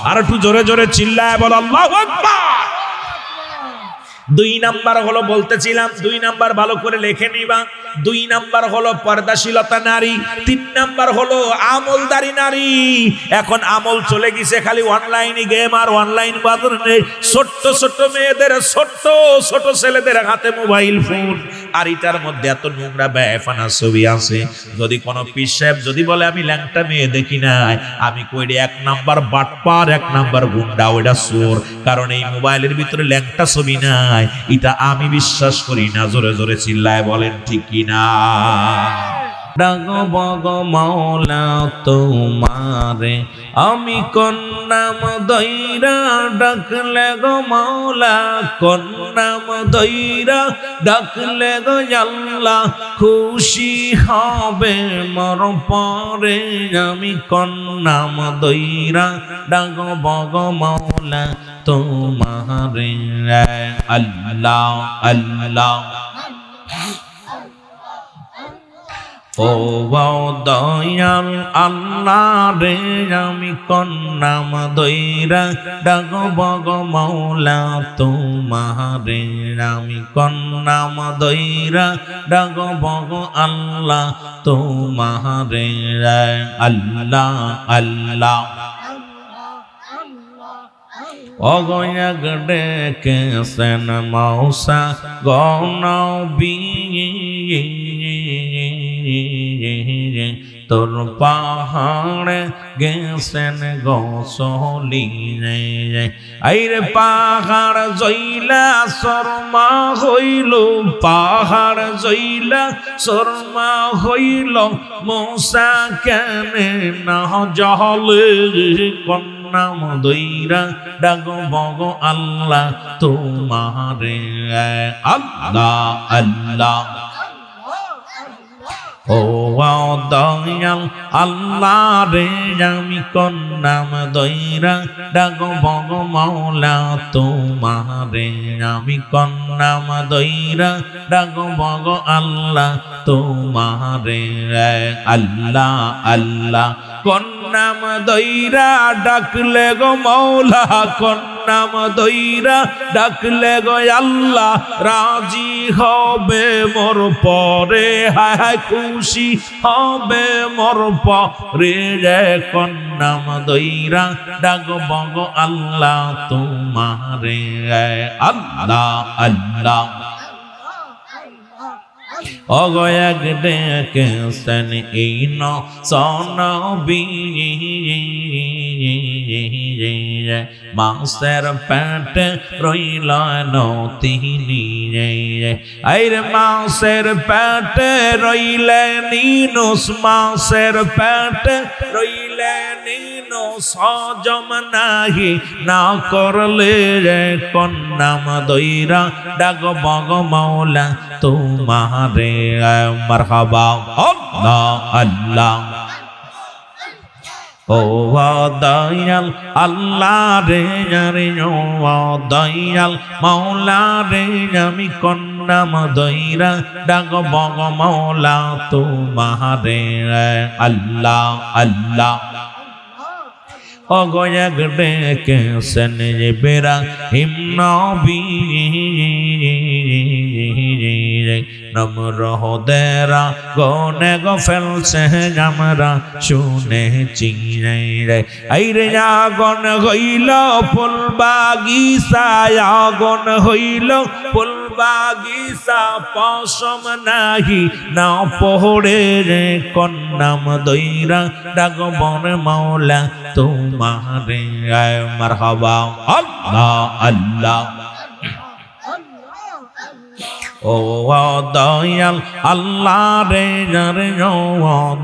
আর একটু জোরে জোরে চিল্লায় বলো আল্লাহু আকবার। 2 নাম্বার হলো বলতেছিলাম, 2 নাম্বার ভালো করে লিখে নিবা। 2 নাম্বার হলো পর্দাশীলতা নারী। 3 নাম্বার হলো আমলদারি নারী। এখন আমল চলে গেছে খালি অনলাইনে গেম আর অনলাইন বাজারে। ছোট্ট ছোট্ট মেয়েদের, ছোট্ট ছোট ছেলেদের হাতে মোবাইল ফোন, আর এটার মধ্যে এত নোংরা বেফানা ছবি আছে। যদি কোনো পীর সাহেব যদি বলে আমি ল্যাংটা মেয়ে দেখি নাই, আমি কইরে 1 নাম্বার বাটপার, 1 নাম্বার গুন্ডা, ওইটা চোর। কারণ এই মোবাইলের ভিতরে ল্যাংটা ছবি নাই, এটা আমি বিশ্বাস করি না। জোরে জোরে চিল্লায় বলেন ঠিক কিনা? ডাকব গো মাওলা তোমারে আমি কোন নাম দইরা ডাকলে গো মাওলা, কোন নাম দইরা ডাকলে গো আল্লাহ খুশি হবে মোর পরে। আমি কোন নাম দইরা ডাকব গো মাওলা তোমারে। আল্লাহ আল্লাহ ও দয়াল আল্লাহ রে, আমি কোন নাম দইরা ডাকব গো মাওলা তোমারে। আমি কোন নাম দইরা ডাকব গো আল্লাহ তোমারে। আল্লাহ আল্লাহ অগয়াগ ডেকেছেন মৌসা গনবী, তোর পাহাড়ে গেছেন গোসলি। আইরে পাহাড় জইলা শর্মা হইল, পাহাড় জইলা শর্মা হইল, মৌসা কেনে না জহলে। কোন নাম দইরা ডাকব গো আল্লাহ তোমারে। আল্লাহ আল্লাহ ও দয়াল আল্লাহ রে, আমি কোন নাম দইরা ডাকব গো মাওলা তোমারে। আমি কোন নাম দইরা ডাকব গো আল্লাহ তোমারে। আল্লাহ আল্লাহ কোন নাম দইরা ডাকলে গো মাওলা, কোন নাম দইরা ডাকলে গো আল্লাহ রাজি হবে মোর পরে। হায় হায় খুশি হবে মোর পরে। কোন নাম দইরা ডাকব গো আল্লাহ তোমারে। আল্লাহ আল্লাহ অগয়াগ ডেকেছেন এই নবী, মাসের পেটে রইল তিনি। আইরে মাসের পেটে রইলে নিনুস, মাসের পেটে রইলে নিনুস, হজম নাহি না করলে। কোন নাম দইরা ডাকব গো মাওলা তোমারে। মারহাবা আল্লাহ আল্লাহ ও দয়াল আল্লাহ রে, ও দয়াল মাওলা রে, আমি কোন নাম দইরা ডাকব গো মাওলা তোমারে। আল্লাহ আল্লাহ অগয়াগ ডেকেছেন ইব্রাহিম নবী, নমরুদেরা গনে গো ফেলছে আমরা শুনেছি। আইরে আগুন হইল ফুল বাগিচায়, আগুন হইল ফুল বাগিচা, পশম নাহি না পড়ে। কোন নাম দইরা ডাকব রে মাওলা তোমারে। মারহাবা আল্লাহ আল্লাহ ও দয়াল আল্লাহ রে, ও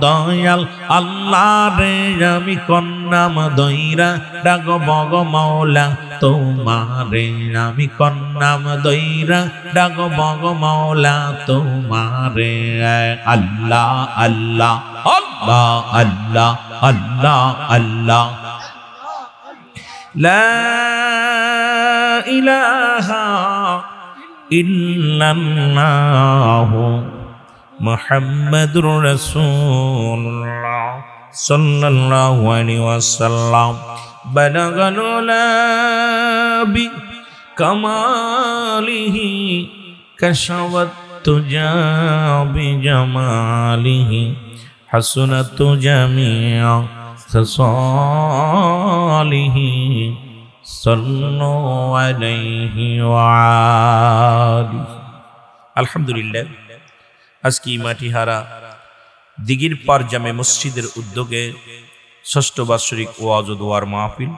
দয়াল আল্লাহ রে, আমি কোন নাম দইরা ডাকব গো মাওলা তোমারে আমি কন্নাম দইরা ডাকব গো মৌলা তোমারে আল্লাহ আল্লাহ আল্লাহ আল্লাহ আল্লাহ আল্লাহ লা ইলাহা ইল্লাল্লাহু মুহাম্মাদুর রাসূলুল্লাহ সাল্লাল্লাহু আলাইহি ওয়াসাল্লাম বালাগাল উলাবি কামালিহি কাশাওয়াত তুজা বিজামালিহি হাসনাত জামিআ খাসালিহি সাল্লু আলাইহি ওয়া আলিহি। আলহামদুলিল্লাহ, আজকে মাটিহারা দিঘির পার জামে মসজিদের উদ্যোগে ষষ্ঠ বাৎসরিক ওয়াজ ও দোয়ার মাহফিল।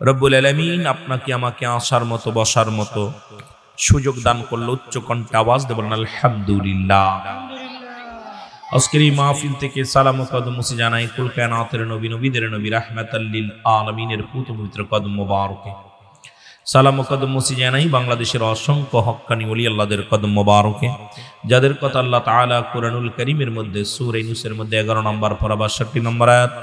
রব্বুল আলামিন আপনাকে আমাকে আসার মতো বসার মতো সুযোগ দান করলো। উচ্চ কণ্ঠে আওয়াজ দেবেন আলহামদুলিল্লাহ। আজকের এই মাহফিল থেকে সালাম ও কদম মুসি জানাই কুল কায়নাতের নবী, নবীদের নবী, রাহমাতাল লিল আলামিনের পুত পবিত্র কদম মোবারকে। সালাম ও কদম মুসি জানাই বাংলাদেশের অসংখ্য হক্কানি ওলি আল্লাহদের কদম মোবারকে, যাদের কথা আল্লাহ তাআলা কুরআনুল কারীমের মধ্যে সূরা ইউনূসের মধ্যে 11 নম্বর পারা 62 নম্বর আয়াত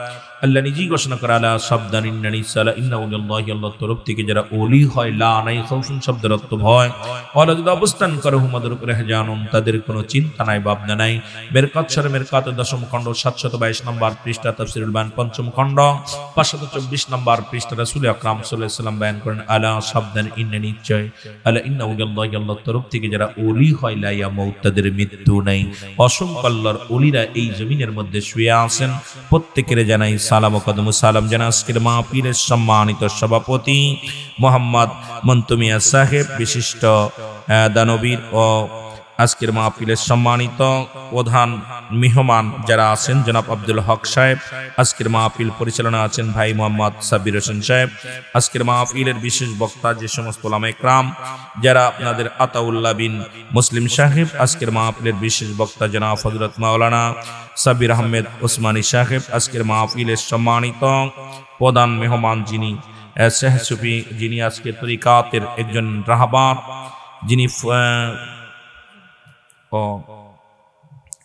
আল্লাহ নিজেই ঘোষণা করে আলা সাবধান ইন্নানি সালা ইন্না উলিল্লাহি, আল্লাহর তরফ থেকে যারা ওলি হয়, লা নাই খাউফুন শব্দের অর্থ ভয়, ওয়ালা যদি অবস্থান করে হুমাদের উপরে জানুন, তাদের কোনো চিন্তা নাই ভাবনা নাই। মেরকাত সূরা মেরকাতের 10ম খণ্ড 722 নম্বর পৃষ্ঠা তাফসীরুল বায়ান 5ম খণ্ড 524 নম্বর পৃষ্ঠা রাসূল আকরাম সাল্লাল্লাহু আলাইহি ওয়াসাল্লাম বয়ান করেন আলা সাবধান ইন্নানি নিশ্চয় আলা ইন্না উলিল্লাহি, আল্লাহর তরফ থেকে যারা ওলি হয়, লা ইয়ামুত, তাদের মৃত্যু নাই। অসংখ্য আল্লাহর ওলিরা এই জমিনের মধ্যে শুয়ে আছেন, প্রত্যেকের জানাই সালাম ও কদম সালাম। জানা আজকের মাহফিলের সম্মানিত সভাপতি মোহাম্মদ মন্তু মিয়া সাহেব, বিশিষ্ট দানবীর ও আজকের মাহফিলের সম্মানিত প্রধান মেহমান যারা আছেন জনাব আব্দুল হক সাহেব, আজকের মাহফিল পরিচালনা আছেন ভাই মোহাম্মদ সাব্বির হোসেন সাহেব। আজকের মাহফিলের বিশেষ বক্তা যে সমস্ত উলামায়ে কেরাম যারা আপনাদের আতাউল্লাহ বিন মুসলিম সাহেব, আজকের মাহফিলের বিশেষ বক্তা জনাব হযরত মাওলানা সাব্বির আহমেদ ওসমানী সাহেব, আজকের মাহফিলের সম্মানিত প্রধান মেহমান যিনি শেখ সুফি, যিনি আজকের তরিকাতের একজন রাহবার, যিনি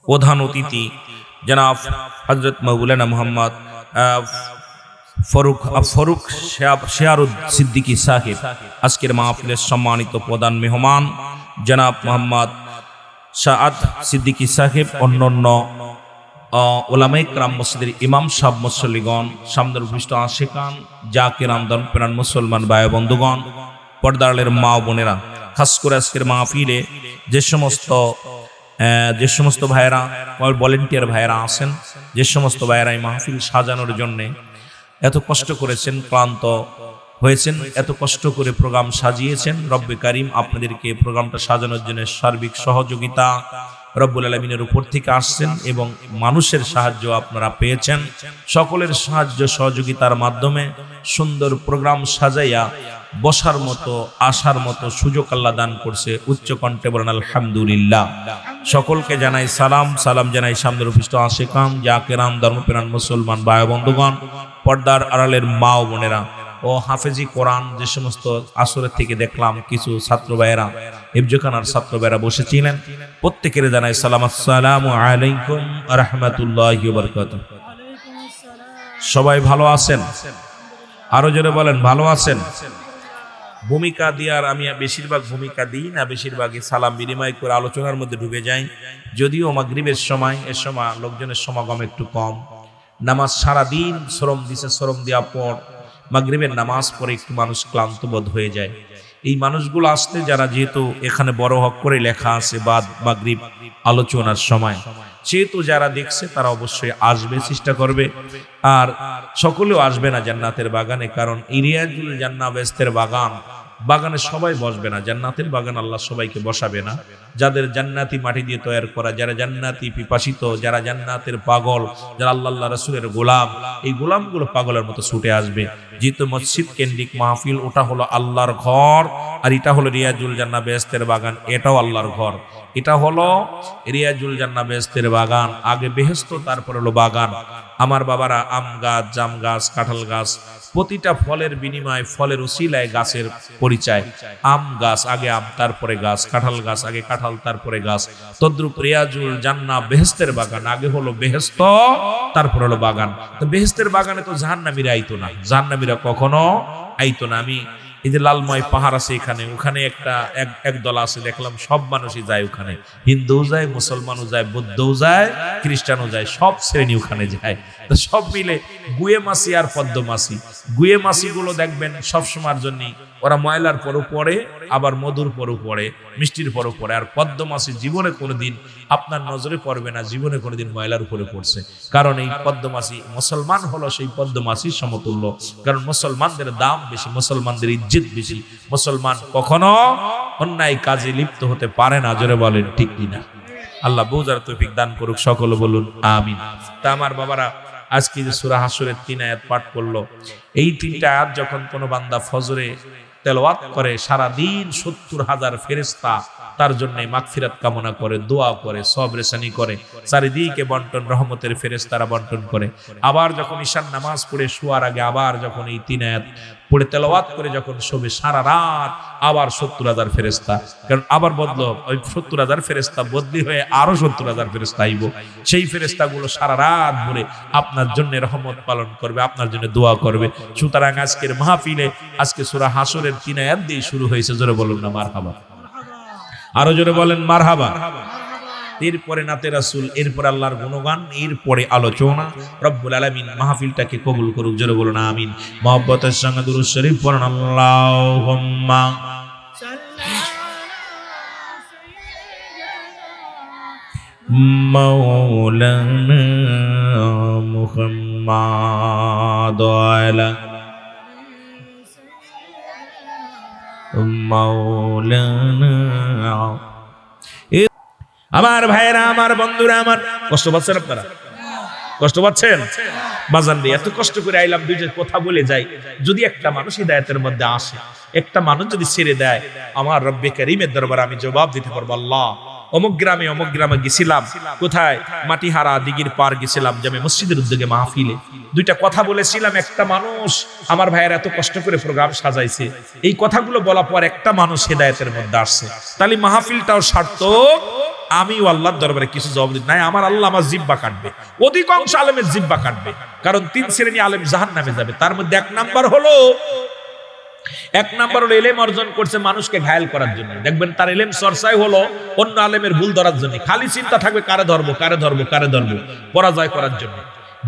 প্রধান অতিথি জনাব হযরত মাওলানা মোহাম্মদ ফারুক শেয়ারুদ সিদ্দিকী সাহেব, আজকের মাহফিলের সম্মানিত প্রধান মেহমান জনাব মোহাম্মদ সাআদ সিদ্দিকী সাহেব, অন্যান্য ওলামায়ে কেরাম, মসজিদের ইমাম সাহেব, মুসল্লিগণ, সামনের উপস্থিত আশিকান জাকিরান, দনপ্রাণ মুসলমান ভাই বন্ধুগণ, পর্দারের মা বোনেরা, খাস করে আজকের মাহফিলে যে সমস্ত ভাইয়েরা ভলেন্টিয়ার ভাইয়েরা আছেন, যে সমস্ত ভাইয়েরা এই মাহফিল সাজানোর জন্য এত কষ্ট করেছেন, ক্লান্ত হয়েছেন, এত কষ্ট করে প্রোগ্রাম সাজিয়েছেন, রব্বে কারিম আপনাদেরকে প্রোগ্রামটা সাজানোর জন্য সার্বিক সহযোগিতা রব্বুল আলামিনের উপর থেকে আসছেন এবং মানুষের সাহায্য আপনারা পেয়েছেন। সকলের সাহায্য সহযোগিতার মাধ্যমে সুন্দর প্রোগ্রাম সাজাইয়া বসার মতো আসার মতো সুযোগ আল্লাহ দান করছে। উচ্চ কণ্ঠে বলেন আলহামদুলিল্লাহ। সকলকে জানাই সালাম, সালাম জানাই সামনের উপস্থিত আশিকান জাকিরান, ধর্মপ্রাণ মুসলমান ভাই বন্ধুগণ, পর্দার আড়ালের মা ও বোনেরা ও হাফেজি কোরআন যে সমস্ত আসরের থেকে দেখলাম কিছু ছাত্র ভাইয়েরা, হিফজখানার ছাত্র ভাইয়েরা বসেছিলেন, প্রত্যেকের জানাই সালাম, আসসালামু আলাইকুম ওয়া রাহমাতুল্লাহি ওয়া বারাকাতুহু। সবাই ভালো আছেন? আরো জোরে বলেন ভালো আছেন? ভূমিকা দেওয়ার আমি বেশিরভাগ ভূমিকা দিই না, বেশিরভাগই সালাম বিনিময় করে আলোচনার মধ্যে ডুবে যাই। যদিও মাগরিবের সময়, এ সময় লোকজনের সমাগম একটু কম, নামাজ সারাদিন শ্রম দিছে, শ্রম দেওয়ার পর মাগরিবের নামাজ পড়ে একটু মানুষ ক্লান্ত বোধ হয়ে যায়। এই মানুষগুলো আসতে যারা, যেহেতু এখানে বড় হক করে লেখা আছে বাদ মাগরিব আলোচনার সময়, সেহেতু যারা দেখছে তারা অবশ্যই আসবে, চেষ্টা করবে। আর সকলেও আসবে না জান্নাতের বাগানে, কারণ ইরিয়াজুল জান্নাহ বেহেশতের বাগানে সবাই বসবে না। জান্নাতের বাগান আল্লাহ সবাইকে বসাবে না। যাদের জান্নাতি মাটি দিয়ে তৈরি করা, যারা জান্নাতি পিপাসিত, যারা জান্নাতের পাগল, যারা আল্লাহ রাসূলের গোলাম, এই গোলামগুলো পাগলের মতো ছুটে আসবে। যেহেতু মসজিদ কেন্দ্রিক মাহফিল, ওটা হলো আল্লাহর ঘর, আর এটা হলো রিয়াজুল জান্নাহ বেহেশতের বাগান, এটাও আল্লাহর ঘর। এটা হলো রিয়াজুল জান্নাহ বেহেশতের বাগান, আগে বেহেশত তারপর হলো বাগান। আমার বাবারা আম গাছ, জাম গাছ, কাঁঠাল গাছ, প্রতিটা ফলের বিনিময়ে ফলের উসিলায় গাছের পরিচয়। আম গাছ আগে আম তারপরে গাছ, কাঁঠাল গাছ আগে কাঁঠাল তারপরে গাছ। তদ্রুপ রিয়াজুল জান্নাহ বেহেশতের বাগান, আগে হলো বেহেশত তারপর হলো বাগান। তো বেহেশতের বাগানে তো জাহান্নামীরা আইতো না, জাহান্নামীরা কখনো আইতো না। আমি এই যে লালময় পাহাড় আছে এখানে, ওখানে এক দল আছে, দেখলাম সব মানুষই যায় ওখানে, হিন্দুও যায়, মুসলমানও যায়, বৌদ্ধও যায়, খ্রিস্টানও যায়, সব শ্রেণী ওখানে যায়। তো সব মিলে গুয়ে মাছি আর পদ্ম মাছি, গুয়ে মাছি গুলো দেখবেন সবসময়ের জন্য ওরা ময়লার পরও পড়ে, আবার মধুর পরও পড়ে, মিষ্টির পরও পড়ে। আর পদ্ম মাছি জীবনে কোনোদিন আপনার নজরে পড়বে না, জীবনে কোনোদিন ময়লার উপরে পড়ছে। কারণ এই পদ্ম মাছি, মুসলমান হলো সেই পদ্ম মাছির সমতুল্য। কারণ মুসলমানদের দাম বেশি, মুসলমানদের ইজ্জত বেশি, মুসলমান কখনো অন্যায় কাজে লিপ্ত হতে পারে না। জোরে বলেন ঠিক কিনা? আল্লাহ বুঝার তৌফিক দান করুক, সকলে বলুন আমিন। তা আমার বাবারা, আজকে যে সূরা হাসরের 3 আয়াত পাঠ করলো, এই 3টা আয়াত যখন কোনো বান্দা ফজরে তেলাওয়াত করে, সারা দিন 70,000 ফেরেশতা তার জন্য মাগফিরাত কামনা করে, দোয়া করে, সবরেসানি করে, চারিদিকে বন্টন, রহমতের ফেরেশতারা বন্টন করে। আবার যখন ঈশান নামাজ পড়ে শোয়ার আগে আবার যখন এই 3 আয়াত পড়ে তেলাওয়াত করে যখন শোবে, সারা রাত আবার 70,000 ফেরেশতা, কারণ আবার বদলো ওই 70,000 ফেরেশতা বদলি হয়ে আরো 70,000 ফেরেশতা আইব। সেই ফেরেশতাগুলো সারা রাত ভরে আপনার জন্য রহমত পালন করবে, আপনার জন্য দোয়া করবে। সুতরাং আজকের মাহফিলে আজকে সূরা হাসরের 3 আয়াত দিয়ে শুরু হয়েছে। জোরে বলুন না মারহাবা, আরো জোরে বলেন মারহাবা। এরপরে নাতে রাসূল, এরপরে আল্লাহর গুণগান, এরপরে আলোচনা। রব্বুল আলামিন মাহফিলটাকে কবুল করুক। জোরে বলুন আমিন। মহব্বতের সঙ্গে দুরূদ শরীফ পড়ুন। আল্লাহুম্মা মাওলানা মুহাম্মাদ আলা মাওলানা। আমার ভাইয়েরা, আমার বন্ধুরা, আমার কষ্ট পাচ্ছেন আপনারা? কষ্ট পাচ্ছেন? বাজান দিয়ে এত কষ্ট করে আইলাম, দুইটা কথা বলে যাই। যদি একটা মানুষ হিদায়াতের মধ্যে আসে, একটা মানুষ যদি ছেড়ে দেয়, আমার রব্বে কারীমের দরবারে আমি জবাব দিতে পারবো, আল্লাহ অমুক গ্রামে গেছিলাম, কোথায় মাটিহারা দিঘির পার গেছিলাম, জামে মসজিদের উদ্যোগে মাহফিলে দুইটা কথা বলেছিলাম। একটা মানুষ, আমার ভাইয়ের এত কষ্ট করে প্রোগ্রাম সাজাইছে, এই কথাগুলো বলা পর একটা মানুষ হিদায়াতের মধ্যে আসছে, তাহলে মাহফিলটাও সার্থক। আমিও আল্লাহর দরবারে কিছু জবাব দিই নাই, আমার আল্লাহ আমার জিব্বা কাটবে, অধিকাংশ আলেমের জিব্বা কাটবে। কারণ 3 শ্রেণী আলেম জাহান্নামে যাবে। তার মধ্যে এক নাম্বার হলো ইলম অর্জন করছে মানুষকে ঘায়েল করার জন্য। দেখবেন তার ইলম চর্চাই হলো অন্য আলেমের ভুল ধরার জন্য, খালি চিন্তা থাকবে কারে ধরবো, পরাজয় করার জন্য।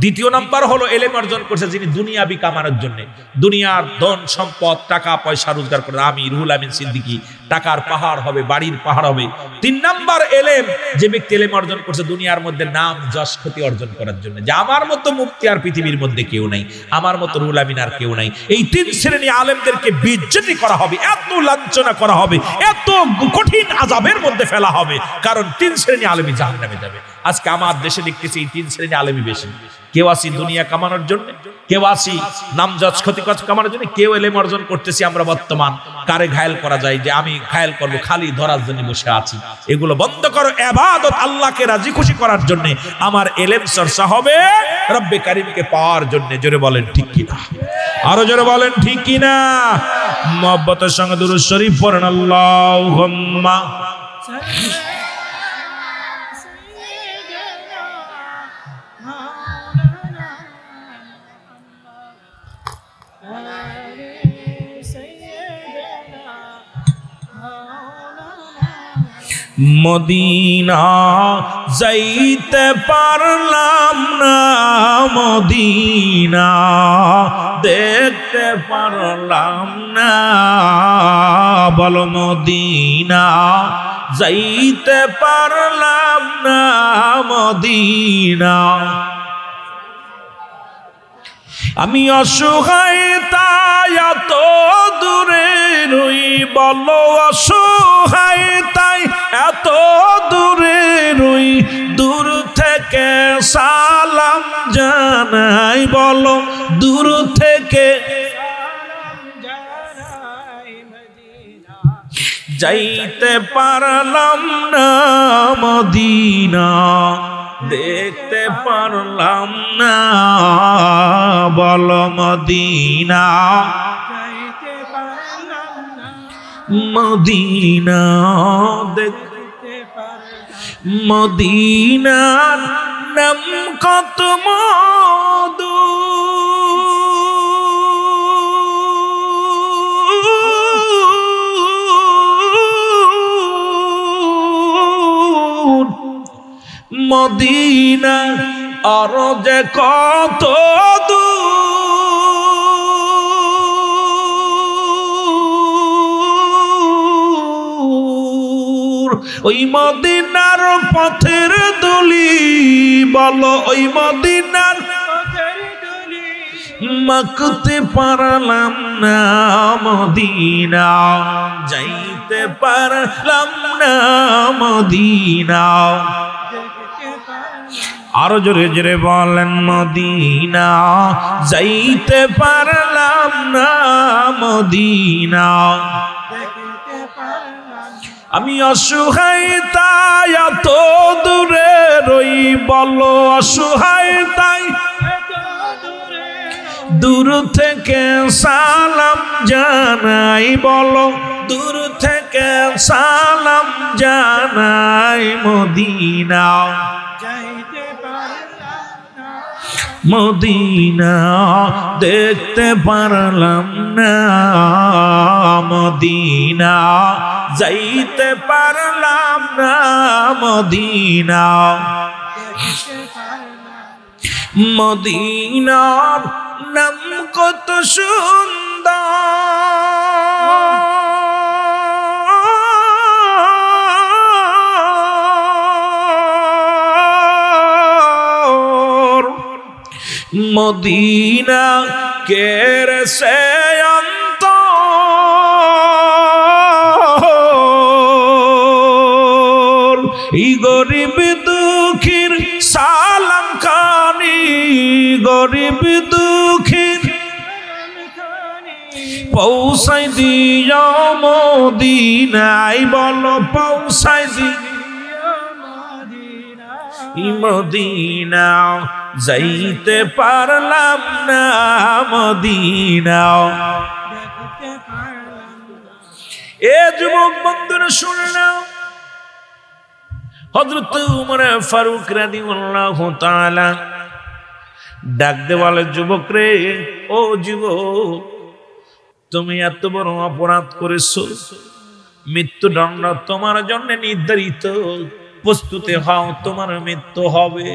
দ্বিতীয় নাম্বার হলো ইলম অর্জন করছে যিনি দুনিয়াবি কামানোর জন্য, দুনিয়ার ধন সম্পদ টাকা পয়সা রোজগার করে। আমি রুহুল আমিন সিদ্দিকী, টাকার পাহাড় হবে, বাড়ির পাহাড় হবে। 3 নাম্বার ইলম, যে ব্যক্তি ইলম অর্জন করছে দুনিয়ার মধ্যে নাম যশ খ্যাতি অর্জন করার জন্য, যে আমার মতো মুক্তি আর পৃথিবীর মধ্যে কেউ নাই, আমার মতো রুহুল আমিন আর কেউ নাই। এই 3 শ্রেণী আলেমদেরকে বেইজ্জতি করা হবে, এত লাঞ্ছনা করা হবে, এত কঠিন আযাবের মধ্যে ফেলা হবে, কারণ 3 শ্রেণী আলেমই জাহান্নামে যাবে। আজকে আমার দেশে দেখতেছি এই 3 শ্রেণী আলেমই বেশি। কেউ আসি দুনিয়া কামানোর জন্য, কেউ আসি নাম যশ খ্যাতি কামানোর জন্য, কেউ ইলম অর্জন করতেছি আমরা বর্তমান কারে ঘায়েল করা যায়, যে আমি ঘায়েল করব, খালি ধরার জন্য বসে আছি। এগুলো বন্ধ করো, ইবাদত আল্লাহকে রাজি খুশি করার জন্য। আমার ইলম চর্চা হবে রব্বে কারীমকে পাওয়ার জন্য। জোরে বলেন ঠিক কিনা? আরো জোরে বলেন ঠিক কিনা? মুহাব্বতের সঙ্গে দুরূদ শরীফ পড়েন। আল্লাহুম্মা মদিনা যাইতে পারলাম না, মদিনা দেখতে পারলাম না, বলো মদিনা যাইতে পারলাম না, মদিনা। আমি অসহায় তাই এত দূরে রই, বলো অসহায় তাই এত দূরে রই, দূর থেকে সালাম জানাই, বলো দূর থেকে সালাম জানাই, মদিনা যাইতে পারলাম না মদিনা, দেখতে পারলাম না বল মদিনা, মদিনা মদিনার নাম কত মধু, মদিনা আর যে কত দূর, ওই মদিনার পথের দুলি বলো, ওই মদিনার মাখতে পারলাম না মদিনা, যাইতে পারলাম না মদিনা। আরো জোরে জোরে বলেন মদিনা, যাইতে পারলাম না মদিনা। আমি অসহায় তাই এত দূরে রই বলো, অসহায় তাই দূর থেকে সালাম জানাই বলো, দূর থেকে সালাম জানাই মদিনা, মদিনা দেখতে পারলাম না মদিনা, যাইতে পারলাম না মদিনা। মদিনার নাম কত সুন্দর, মদিনা কের সে অন্তর, এই গরিব দুঃখীর সালাম খানি, গরিব দুঃখীর পৌঁছাই দিও মদিনায় বলো, পৌঁছাই দিও মদিনা, যাইতে পারলাম না মদিনা। এ যুবক বন্ধুরা শুনে নাও, হযরত উমর ফারুক রাদিয়াল্লাহু তাআলা ডাক দে বলে, যুবক রে, ও যুবক, তুমি এত বড় অপরাধ করেছো, মৃত্যুদণ্ড তোমার জন্য নির্ধারিত, প্রস্তুত হও, তোমার মৃত্যু হবে।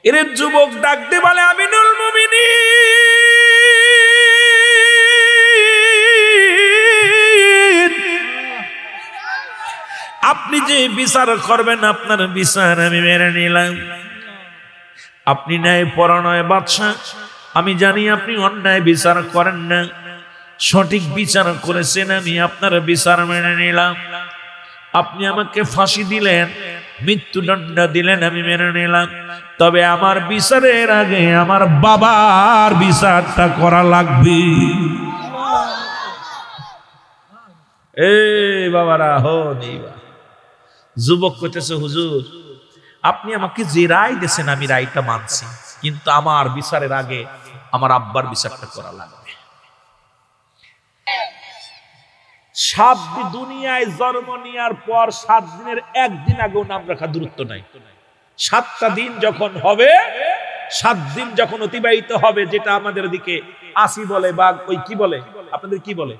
এর যুবক ডাক দে বলে, আমিনুল মুমিনিন, আপনি যে বিচার করবেন আপনার বিচার আমি মেনে নিলাম। আপনি ন্যায় পরায়ণ বাদশা, আমি জানি আপনি অন্যায় বিচার করেন না, সঠিক বিচার করেছেন, আমি আপনার বিচার মেনে নিলাম। আপনি আমাকে ফাঁসি দিলেন, মৃত্যুদণ্ড দিলেন, আমি মেনে নিলাম। তবে আমার বিচারের আগে আমার বাবার বিচারটা করা লাগবে। এই বাবারা হো দিবা, যুবক কইতেছে, হুজুর আপনি আমাকে যে রায় দিয়েছেন আমি রায়টা মানছি, কিন্তু আমার বিচারের আগে আমার আব্বার বিচারটা করা লাগবে। 7 দিন দুনিয়ায় জন্ম নেওয়ার পর 7 দিনের একদিন আগেও নাম রাখা দূরত্ব নাই। 7টা দিন যখন হবে, 7 দিন যখন অতিবাহিত হবে, যেটা আমাদের দিকে 80 বলে বা ওই কি বলে, আপনাদের কি বলে,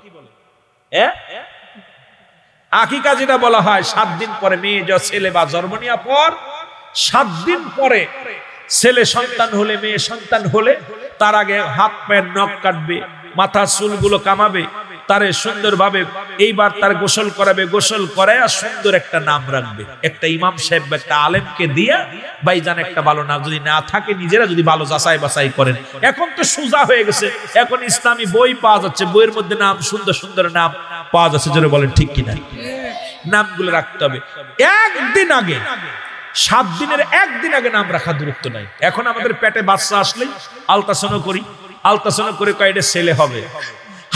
আকিকা যেটা বলা হয়, 7 দিন পরে মেয়ে ছেলে বা জন্ম নেওয়ার পর 7 দিন পরে ছেলে সন্তান হলে, মেয়ে সন্তান হলে, তার আগে হাত পায়ের নখ কাটবে, মাথার চুলগুলো কামাবে, তারে সুন্দরভাবে এইবার তার গোসল করাবে, গোসল করায় আর সুন্দর একটা নাম রাখবে। একটা ইমাম সাহেব বা একটা আলেমকে দিয়া, ভাইজান একটা ভালো নাম, যদি না থাকে নিজেরা যদি ভালো যাচাই বাছাই করেন। এখন তো সোজা হয়ে গেছে, এখন ইসলামী বই পাওয়া যাচ্ছে, বইয়ের মধ্যে নাম সুন্দর সুন্দর নাম পাওয়া যাচ্ছে, যারা বলেন ঠিক কিনা। নামগুলো রাখতে হবে একদিন আগে, 7 দিনের একদিন আগে নাম রাখা দূরত্ব নাই। এখন আমাদের পেটে বাচ্চা আসলেই আলট্রাসাউন্ড করি, আলট্রাসাউন্ড করে কয় এটা ছেলে হবে,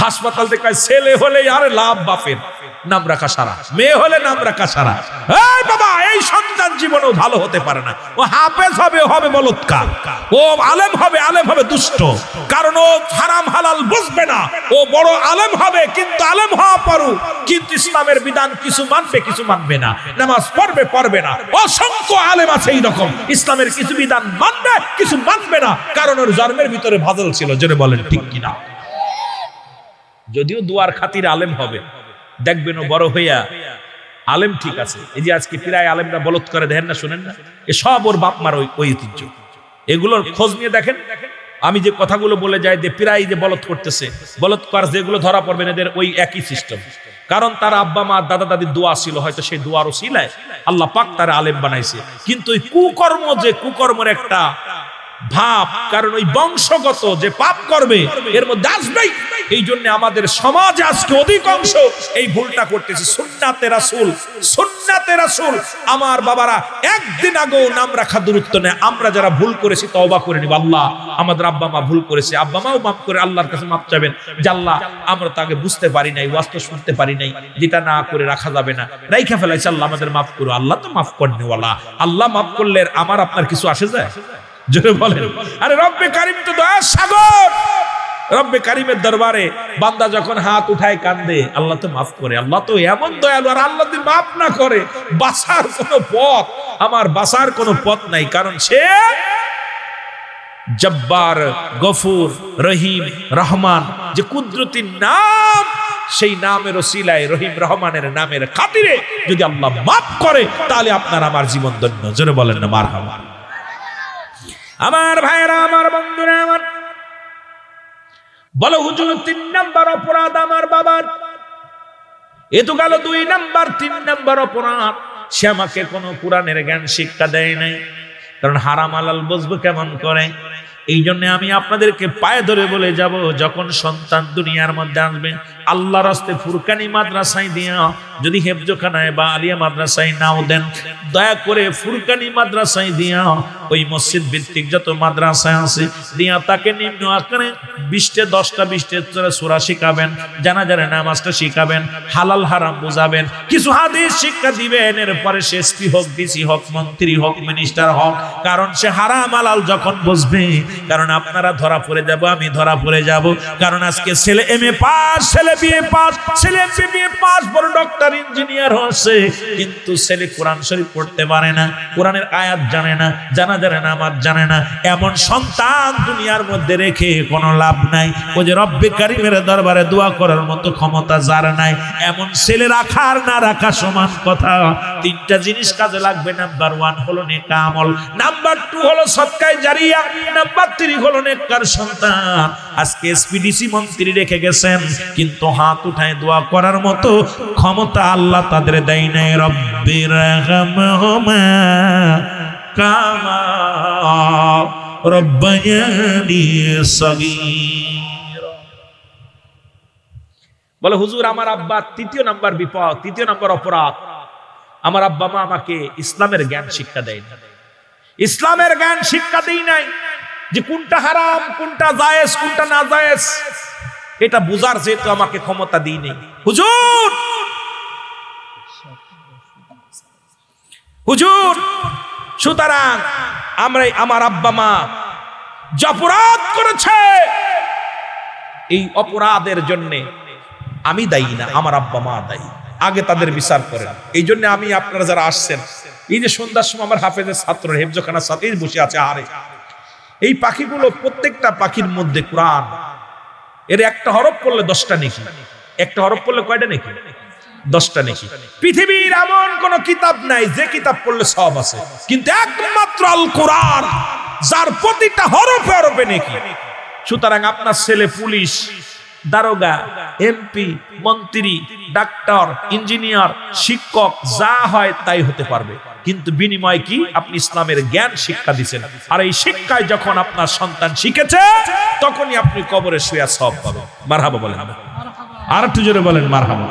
হাসপাতাল থেকে ছেলে হলে আরে লাভ বাপের, নাম রাখা সারা, মেয়ে হলে নাম রাখা সারা। এই বাবা, এই সন্তান জীবনেও ভালো হতে পারে না। ও হাফেজ হবে, হবে বলৎকার। ও আলেম হবে দুষ্ট, কারণ ও হারাম হালাল বুঝবে না। ও বড় আলেম হবে, কিন্তু আলেম হওয়া পারু, কিন্তু ইসলামের বিধান কিছু মানবে কিছু মানবে না, নামাজ পড়বে না। অসংখ্য আলেম আছে এই রকম, ইসলামের কিছু বিধান মানবে কিছু মানবে না, কারণ ওর জন্মের ভিতরে ভাজল ছিল। জোরে বলেন ঠিক কিনা? যদিও দুয়ার খাতির আলেম হবে, দেখবেন ও বড় হইয়া আলেম ঠিক আছে। এই যে আজকে প্রায় আলেমরা বলত করে, দেখেন না, শুনেন না, এ সব ওর বাপ মার ওই ঐতিহ্য। এগুলোর খোঁজ নিয়ে দেখেন। আমি যে কথাগুলো বলে যাই যে প্রায় যে বলত করতেছে, বলৎকার যেগুলো ধরা পড়বেন, এদের ওই একই সিস্টেম। কারণ তার আব্বা মা দাদা দাদির দোয়া ছিল, হয়তো সেই দোয়ার ওসিলায় আল্লাহ পাক তারা আলেম বানাইছে। কিন্তু ওই কুকর্ম, যে কুকর্মের একটা ভাব, কারণ ওই বংশগত যে পাপ করবে এর মধ্যে আসবেই। এই জন্য আমাদের সমাজ আজকে অধিকাংশ এই ভুলটা করতেছে। সুন্নাতে রাসূল, আমার বাবারা একদিন আগেও নাম রাখা দূরত্ব নেই। আমরা যারা ভুল করেছি তওবা করে নিব। আল্লাহ, আমাদের আব্বা মা ভুল করেছে, আব্বা মাও মাফ করে আল্লাহর কাছে মাফ চাবেন যে আল্লাহ, আমরা তাকে বুঝতে পারি নাই, ওয়াজ শুনতে পারি নাই, যেটা না করে রাখা যাবে না, রাইখা ফেলাইছে, আল্লাহ আমাদের মাফ করো। আল্লাহ তো মাফ করেনওয়ালা, আল্লাহ মাফ করলে আমার আপনার কিছু আসে যায়? জোরে বলেন। আরে রব্বে কারিম তো দয়ার সাগর। রব্বে কারিমের দরবারে বান্দা যখন হাত উঠায় কান্দে, আল্লাহ তো মাফ করে। আল্লাহ তো এমন দয়ালু, আর আল্লাহ যদি মাফ না করে, বাঁচার কোনো পথ, আমার বাঁচার কোনো পথ নাই। কারণ সে জব্বার, গফুর, রহিম, রহমান, যে কুদরতি নাম, সেই নামের ওসিলায়, রহিম রহমানের নামের খাতিরে যদি আল্লাহ মাফ করে, তাহলে আপনার আমার জীবন ধন্য। জোরে বলেন না মারহাবা। আমার ভাইরা, আমার বন্ধুরা, আমার বলো হুজুর, 3 নাম্বার অপরাধ আমার বাবার। এ তো গেল 2 নাম্বার। 3 নাম্বার অপরাধ, সে আমাকে কোনো কোরআনের জ্ঞান শিক্ষা দেয় নাই। কারণ হারাম হালাল বুঝবো কেমন করে? এই জন্য আমি আপনাদেরকে পায়ে ধরে বলে যাব, যখন সন্তান দুনিয়ার মধ্যে আসবে, আল্লাহর রাস্তায় ফুরকানি মাদ্রাসায় দিয়া, যদি হেফজখানায় বা আলিয়া মাদ্রাসায় নাও দেন, দয়া করে ফুরকানি মাদ্রাসায় দিয়া, ওই মসজিদ ভিত্তিক যত মাদ্রাসায় আছে দিয়া, তাকে নিম্ন আকারে 20টে 10টা 20টে সূরা শিখাবেন, জানাজার নামাজটা শিখাবেন, হালাল হারাম বুঝাবেন, কিছু হাদিস শিক্ষা দিবেন। এরপরে সে এসপি হোক, ডিসি হোক, মন্ত্রী হোক, মিনিস্টার হোক, কারণ সে হারাম হালাল যখন বুঝবে, কারণ আপনারা ধরা পড়ে যাব, আমি ধরা পড়ে যাব। কারণ আজকে ছেলে এমএ পাস, ছেলে বিএ পাস, ছেলে এমবিবিএ পাস, বড় ডক্টর ইঞ্জিনিয়ার হচ্ছে, কিন্তু ছেলে কোরআন শরীফ পড়তে পারে না, কোরআনের আয়াত জানে না, জানাজার নামাজ জানে না। এমন সন্তান দুনিয়ার মধ্যে রেখে কোনো লাভ নাই। ও যে রব্বে কারিমের দরবারে দোয়া করার মতো ক্ষমতা যার নাই, এমন ছেলে রাখার না রাখা সমান কথা। 3টা জিনিস কাজে লাগবে। নাম্বার 1 হলো নেক আমল, নাম্বার 2 হলো সদকায়ে জারিয়া, নাম্বার 3 হলো নেককার সন্তান। আজকে এসপিডিসি মন্ত্রী রেখে গেছেন, কিন্তু হাত উঠায় দোয়া করার মতো ক্ষমতা আল্লাহ তাদের দেয় নাই। রব্বির রহমহুমা কামা রব্বায়ানি সগীরা। বলে হুজুর, আমার আব্বা 3য় নাম্বার বিপদ, 3য় নাম্বার অপরাধ, আমার আব্বা মা আমাকে ইসলামের জ্ঞান শিক্ষা দেয় না। ইসলামের জ্ঞান শিক্ষা দেয় নাই, যে কোনটা হারাম, কোনটা জায়েজ, কোনটা না জায়েজ, এটা বুঝার যেহেতু আমাকে ক্ষমতা দিই নেই। হুজুর, হুজুর, সুতরাং আমরা, আমার আব্বা মা যে অপরাধ করেছে, এই অপরাধের জন্য আমি দায়ী না, আমার আব্বা মা দায়ী। আগে তাদের বিচার করেন। এই জন্য আমি, আপনারা যারা আসছেন, এই যে সন্ধ্যার সময় আমার হাফেজের ছাত্র, হেফজখানার সাথে বসে আছে, আরে এই পাখিগুলো, প্রত্যেকটা পাখির মধ্যে কোরআন, এর একটা হরফ পড়লে 10টা নেকি, একটা হরফ পড়লে কয়টা নেকি? 10টা নেকি। পৃথিবীর এমন কোন কিতাব নাই যে কিতাব পড়লে সব আছে, কিন্তু একমাত্র আল কোরআন, যার প্রতিটা হরফে হরফে নেকি। সুতরাং আপনার ছেলে পুলিশ, দারোগা, এমপি, মন্ত্রী, ডাক্তার, ইঞ্জিনিয়ার, শিক্ষক, যা হয় তাই হতে পারবে, কিন্তু বিনিময় কি? আপনি ইসলামের জ্ঞান শিক্ষা দিচ্ছেন। আর এই শিক্ষায় যখন আপনার সন্তান শিখেছে, তখনই আপনি কবরে শুয়ে সওয়াব পাবেন। মারহাবা বলেন, আর একটু জোরে বলেন মারহাবা।